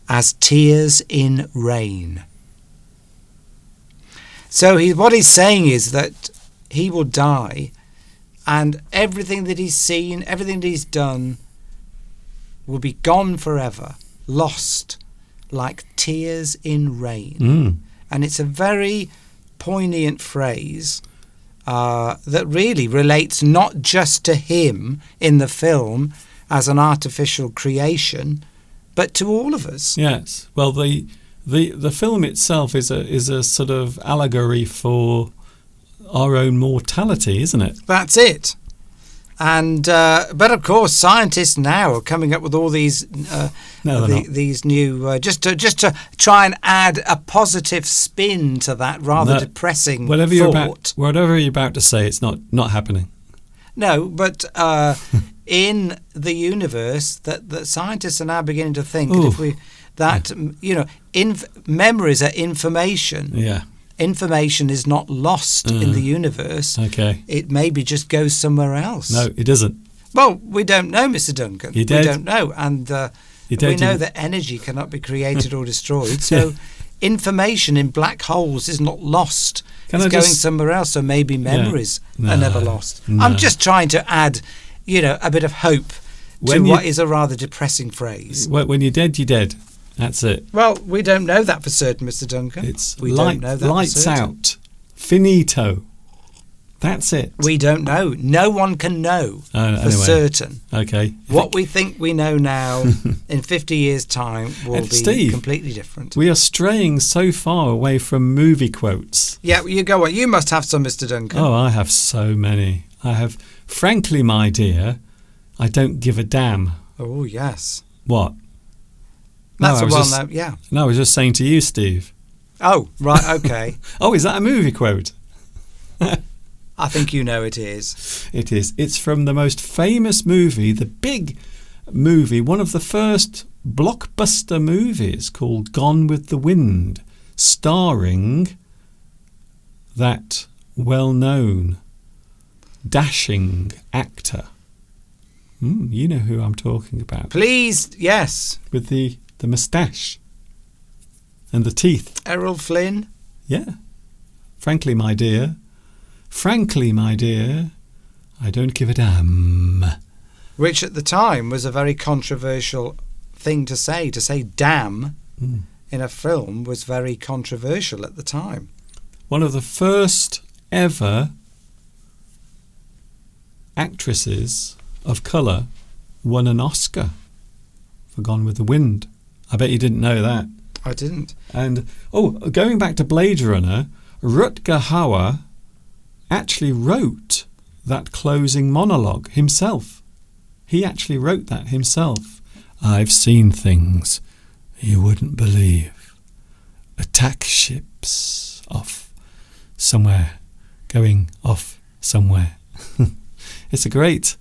as tears in rain. So what he's saying is that he will die, and everything that he's seen, everything that he's done, will be gone forever, lost like tears in rain. And it's a very poignant phrase that really relates not just to him in the film as an artificial creation, but to all of us. Yes. Well, the film itself is a sort of allegory for our own mortality, isn't it? That's it. And but of course, scientists now are coming up with all these these new just to try and add a positive spin to that rather depressing thought. Whatever you're about to say, it's not happening. No, but in the universe, that scientists are now beginning to think that memories are information. Yeah. information is not lost in the universe. Okay. It maybe just goes somewhere else. No, it doesn't. Well, we don't know, Mr. Duncan. You dead? We don't know. And You dead, we know you- that energy cannot be created or destroyed. So information in black holes is not lost. Can It's I going just- somewhere else. So maybe memories No, are never lost. no. I'm just trying to add, a bit of hope When to you- what is a rather depressing phrase. When you're dead, you're dead. That's it. Well, we don't know that for certain, Mr. Duncan. We don't know that lights for certain. out. Finito. That's it. We don't know. No one can know for Anyway. certain. Okay. What we think we know now in 50 years' time will And be Steve, completely different. We are straying so far away from movie quotes. Yeah, you go on. You must have some, Mr. Duncan. Oh, I have so many. I have, frankly, my dear, I don't give a damn. Oh, yes. What? That's I a was just- well-known, yeah. No, I was just saying to you, Steve. Oh, right, okay. Oh, is that a movie quote? I think you know it is. It is. It's from the most famous movie, the big movie, one of the first blockbuster movies called Gone with the Wind, starring that well-known, dashing actor. You know who I'm talking about. Please, yes. With the moustache and the teeth. Errol Flynn. Yeah. Frankly, my dear, I don't give a damn. Which at the time was a very controversial thing to say. To say damn in a film was very controversial at the time. One of the first ever actresses of colour won an Oscar for Gone with the Wind. I bet you didn't know that. I didn't. And, going back to Blade Runner, Rutger Hauer actually wrote that closing monologue himself. He actually wrote that himself. I've seen things you wouldn't believe. Attack ships off somewhere, going off somewhere. It's a great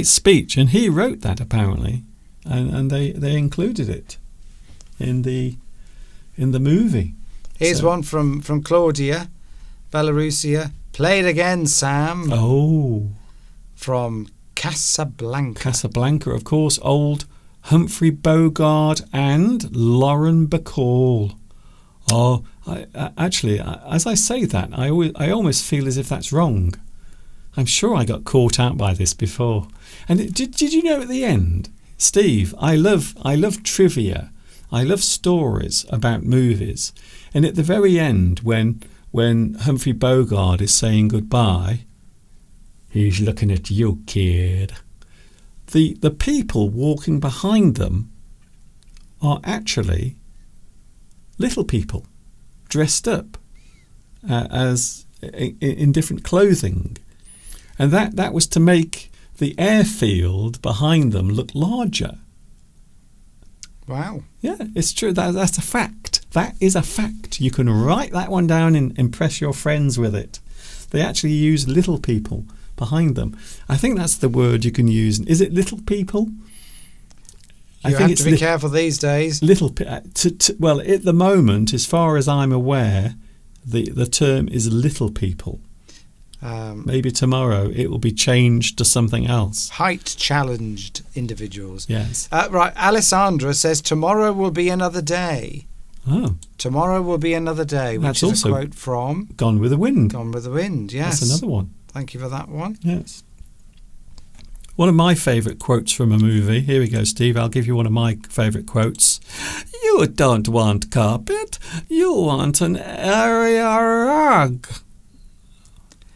speech, and he wrote that apparently, and they included it in the movie. Here's one from Claudia Belarusia. Play it again, Sam. Oh, From Casablanca. Casablanca, of course. Old Humphrey Bogart and Lauren Bacall. Oh, actually, as I say that, I almost feel as if that's wrong. I'm sure I got caught out by this before. And did you know at the end, Steve? I love trivia. I love stories about movies. And at the very end, when Humphrey Bogart is saying goodbye, he's looking at you, kid. The people walking behind them are actually little people dressed up as in different clothing, and that was to make the airfield behind them look larger. Wow. Yeah, it's true. That's a fact. That is a fact. You can write that one down and impress your friends with it. They actually use little people behind them. I think that's the word you can use. Is it little people? You have to be careful these days. Little. Well, at the moment, as far as I'm aware, the term is little people. Maybe tomorrow it will be changed to something else. Height challenged individuals. Yes. Right. Alessandra says tomorrow will be another day. Oh. Tomorrow will be another day, which That's is also a quote from Gone with the Wind. Gone with the Wind. Yes. That's another one. Thank you for that one. Yes. One of my favourite quotes from a movie. Here we go, Steve. I'll give you one of my favourite quotes. You don't want carpet. You want an area rug.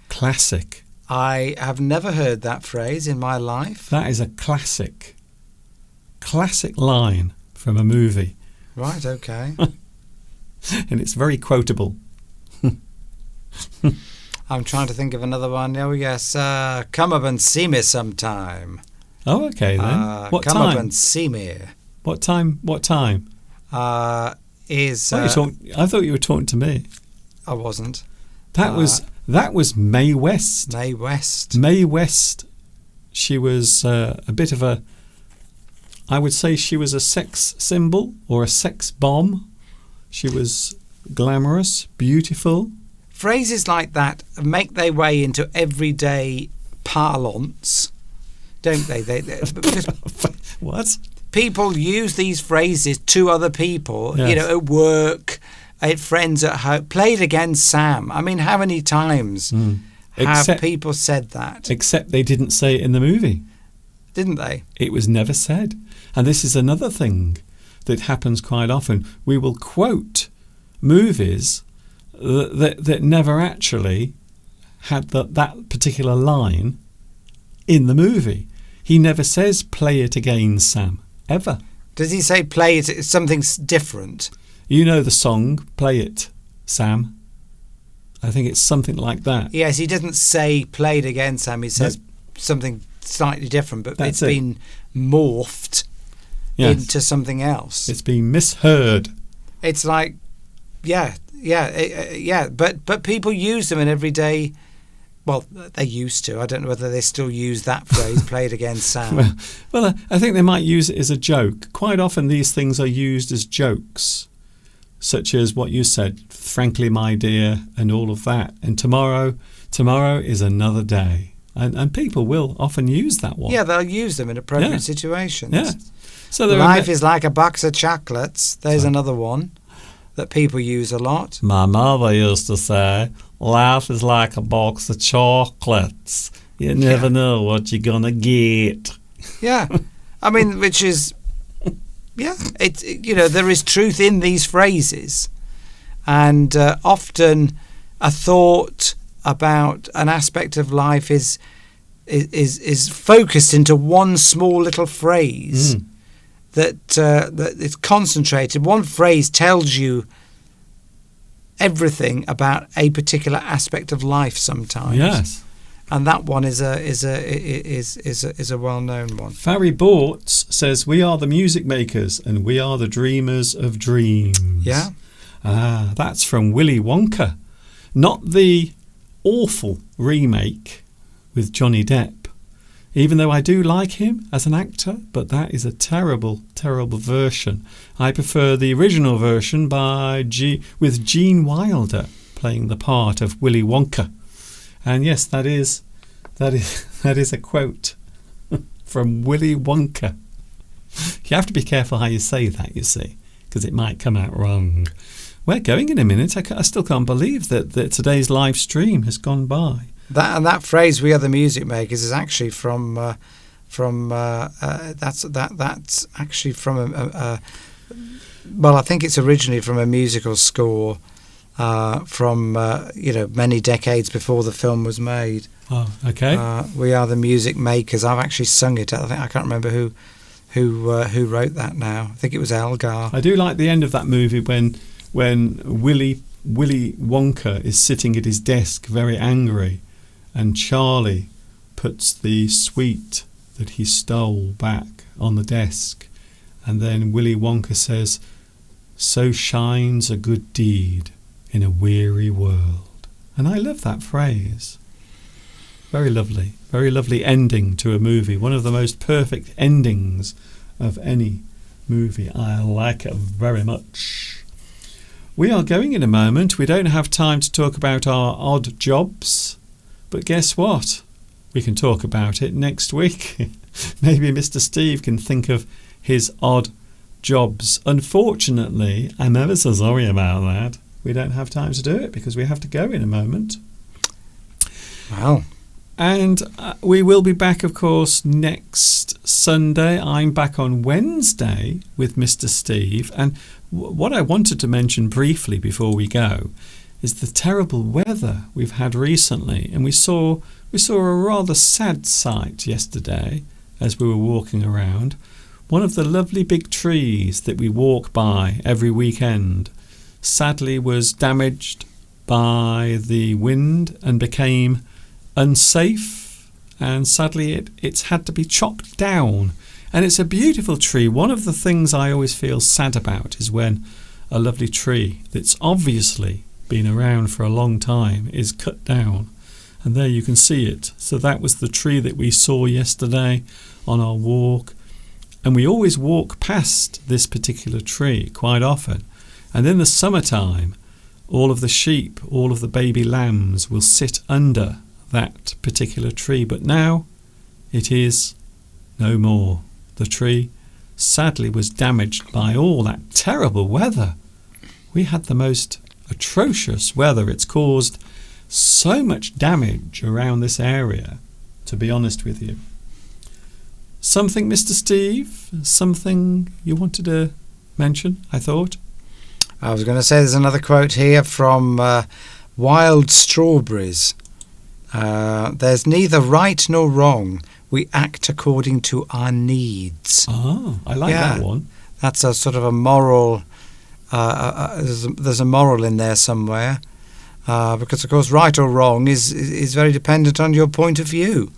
Classic. I have never heard that phrase in my life. That is a classic line from a movie. Right, okay. And it's very quotable. I'm trying to think of another one. Oh, yes. Come up and see me sometime. Oh, okay then. What come time? up and see me. What time? I thought you were talking to me. I wasn't. That was Mae West. Mae West. Mae West. She was a bit of a. I would say she was a sex symbol or a sex bomb. She was glamorous, beautiful. Phrases like that make their way into everyday parlance, don't they? Because What? people use these phrases to other people, Yes. at work, at friends at home. Played against Sam. I mean, how many times have Except- people said that? Except they didn't say it in the movie. Didn't they? It was never said. And this is another thing that happens quite often. We will quote movies that never actually had that particular line in the movie. He never says, play it again, Sam, ever. Does he say play it? It's something different. You know the song, Play It, Sam. I think it's something like that. Yes, he doesn't say play it again, Sam. He says something slightly different, but That's it's it. been morphed Yes. into something else. It's been misheard. It's like, yeah. But people use them in everyday. Well, they used to. I don't know whether they still use that phrase. Play it again, Sam. Well, I think they might use it as a joke. Quite often these things are used as jokes, such as what you said, frankly, my dear, and all of that. And tomorrow is another day. And people will often use that one. Yeah, they'll use them in appropriate Yeah. situations. Yeah. So there Life is like a box of chocolates. There's another one that people use a lot. My mother used to say, life is like a box of chocolates. You never know what you're going to get. Yeah. I mean, which is, yeah, there is truth in these phrases. And often a thought about an aspect of life is focused into one small little phrase that is concentrated. One phrase tells you everything about a particular aspect of life sometimes. Yes. And that one is a well-known one. Farry Bortz says, we are the music makers and we are the dreamers of dreams. Yeah. That's from Willy Wonka. Not the awful remake with Johnny Depp, even though I do like him as an actor, but that is a terrible, terrible version. I prefer the original version with Gene Wilder playing the part of Willy Wonka. And yes, that is a quote from Willy Wonka. You have to be careful how you say that, you see, because it might come out wrong. We're going in a minute. I still can't believe that today's live stream has gone by. That phrase "we are the music makers" is actually from that's actually from well, I think it's originally from a musical score from many decades before the film was made. Oh, okay. We are the music makers. I've actually sung it. I can't remember who wrote that now. I think it was Elgar. I do like the end of that movie when Willy Wonka is sitting at his desk very angry, and Charlie puts the sweet that he stole back on the desk, and then Willy Wonka says, "So shines a good deed in a weary world." And I love that phrase. Very lovely ending to a movie. One of the most perfect endings of any movie. I like it very much. We are going in a moment. We don't have time to talk about our odd jobs, but guess what? We can talk about it next week. Maybe Mr. Steve can think of his odd jobs. Unfortunately, I'm ever so sorry about that. We don't have time to do it because we have to go in a moment. Wow. And we will be back, of course, next Sunday. I'm back on Wednesday with Mr. Steve. And what I wanted to mention briefly before we go is the terrible weather we've had recently. And we saw a rather sad sight yesterday as we were walking around. One of the lovely big trees that we walk by every weekend sadly was damaged by the wind and became unsafe, and sadly it's had to be chopped down. And it's a beautiful tree. One of the things I always feel sad about is when a lovely tree that's obviously been around for a long time is cut down, and there you can see it. So that was the tree that we saw yesterday on our walk, and we always walk past this particular tree quite often. And in the summertime all of the sheep, all of the baby lambs will sit under that particular tree. But now it is no more. The tree sadly was damaged by all that terrible weather. We had the most atrocious weather. It's caused so much damage around this area, to be honest with you. Something, Mr. Steve? Something you wanted to mention, I thought? I was going to say there's another quote here from Wild Strawberries. There's neither right nor wrong. We act according to our needs. Oh, I like that one. That's a sort of a moral. There's a moral in there somewhere, because of course right or wrong is very dependent on your point of view.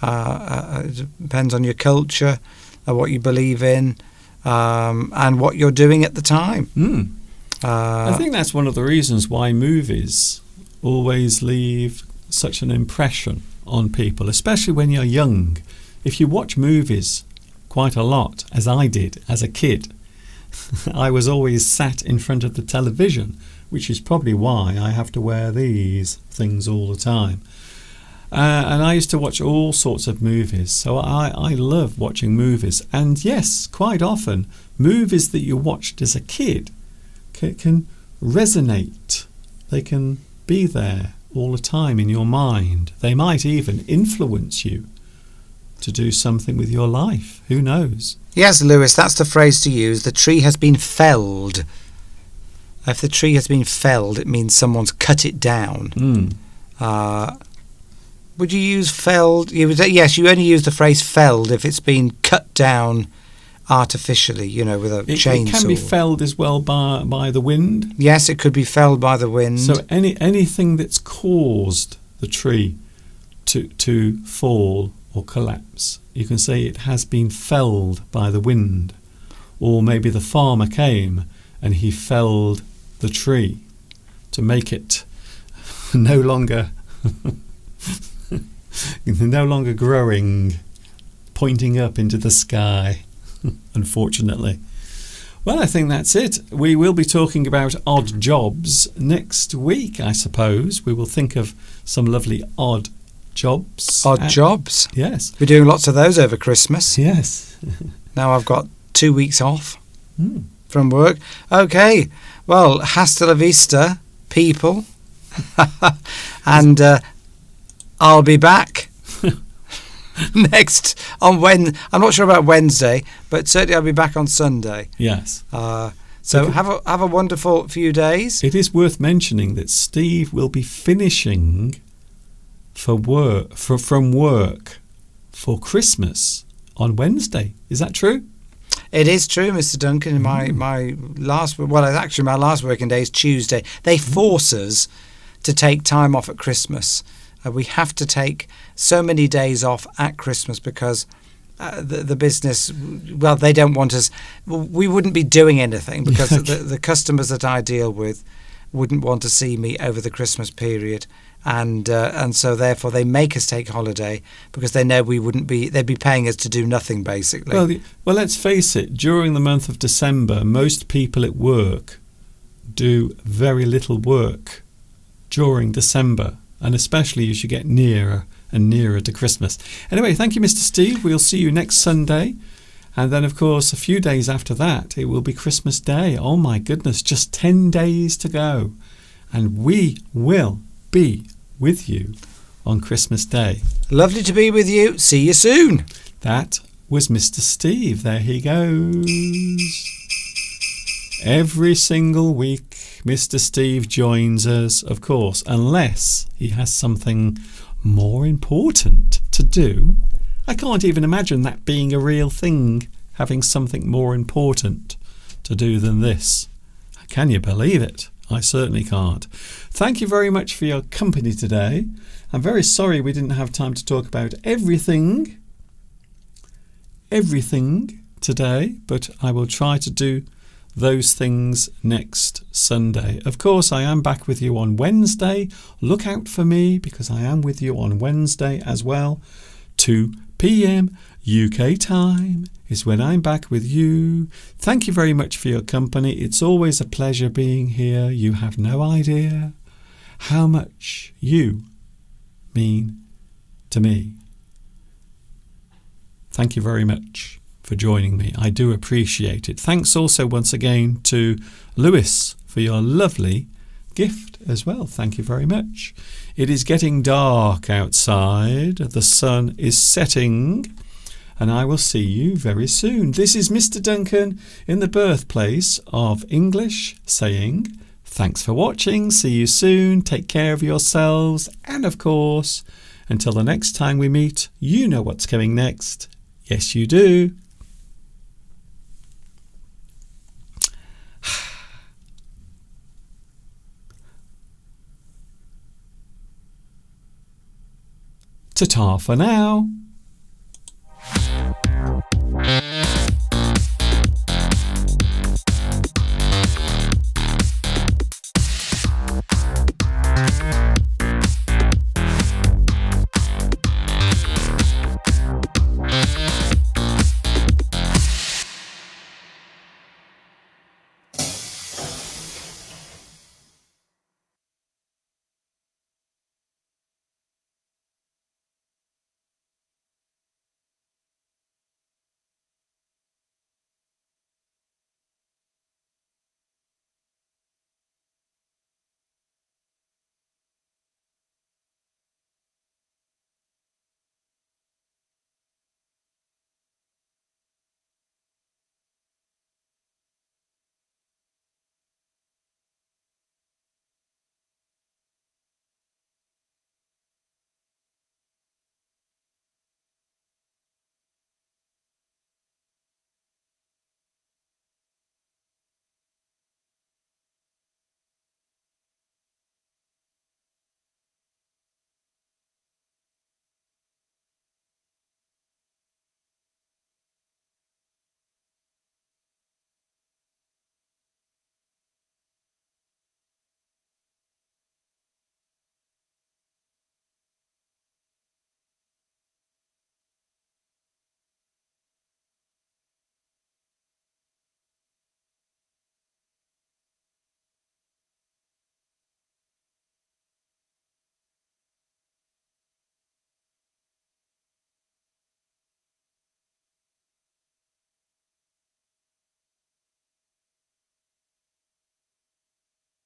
It depends on your culture, what you believe in, and what you're doing at the time. I think that's one of the reasons why movies always leave such an impression on people, especially when you're young. If you watch movies quite a lot, as I did as a kid, I was always sat in front of the television, which is probably why I have to wear these things all the time. And I used to watch all sorts of movies, so I love watching movies. And yes, quite often, movies that you watched as a kid can resonate. They can be there all the time in your mind. They might even influence you to do something with your life. Who knows? Yes, Lewis, that's the phrase to use. The tree has been felled. If the tree has been felled, it means someone's cut it down. Would you use felled? Yes, you only use the phrase felled if it's been cut down artificially, with a chainsaw. It can be felled as well by the wind. Yes, it could be felled by the wind. So anything that's caused the tree to fall or collapse, you can say it has been felled by the wind. Or maybe the farmer came and he felled the tree to make it no longer growing, pointing up into the sky. Unfortunately. Well, I think that's it. We will be talking about odd jobs next week, I suppose. We will think of some lovely odd jobs. Odd jobs? Yes. We're doing lots of those over Christmas. Yes. Now I've got 2 weeks off from work. Okay. Well, hasta la vista, people. And I'll be back next on Wednesday. I'm not sure about Wednesday, but certainly I'll be back on Sunday. Yes. So have a wonderful few days. It is worth mentioning that Steve will be finishing from work for Christmas on Wednesday. Is that true? It is true, Mr. Duncan. My last working day is Tuesday. They force us to take time off at Christmas. We have to take so many days off at Christmas because the business, well, they don't want us. We wouldn't be doing anything because the customers that I deal with wouldn't want to see me over the Christmas period, and so therefore they make us take holiday because they know we wouldn't be. They'd be paying us to do nothing basically. Well, let's face it. During the month of December, most people at work do very little work during December. And especially as you get nearer and nearer to Christmas. Anyway, thank you, Mr. Steve. We'll see you next Sunday. And then, of course, a few days after that, it will be Christmas Day. Oh, my goodness, just 10 days to go. And we will be with you on Christmas Day. Lovely to be with you. See you soon. That was Mr. Steve. There he goes. Every single week, Mr. Steve joins us, of course, unless he has something more important to do. I can't even imagine that being a real thing, having something more important to do than this. Can you believe it? I certainly can't. Thank you very much for your company today. I'm very sorry we didn't have time to talk about everything today, but I will try to do those things next Sunday. Of course, I am back with you on Wednesday. Look out for me because I am with you on Wednesday as well, 2 p.m. UK time is when I'm back with you. Thank you very much for your company. It's always a pleasure being here. You have no idea how much you mean to me. Thank you very much for joining me. I do appreciate it. Thanks also once again to Lewis for your lovely gift as well. Thank you very much. It is getting dark outside. The sun is setting, and I will see you very soon. This is Mr. Duncan in the birthplace of English saying thanks for watching. See you soon. Take care of yourselves. And of course, until the next time we meet, you know what's coming next. Yes, you do. Ta-ta for now.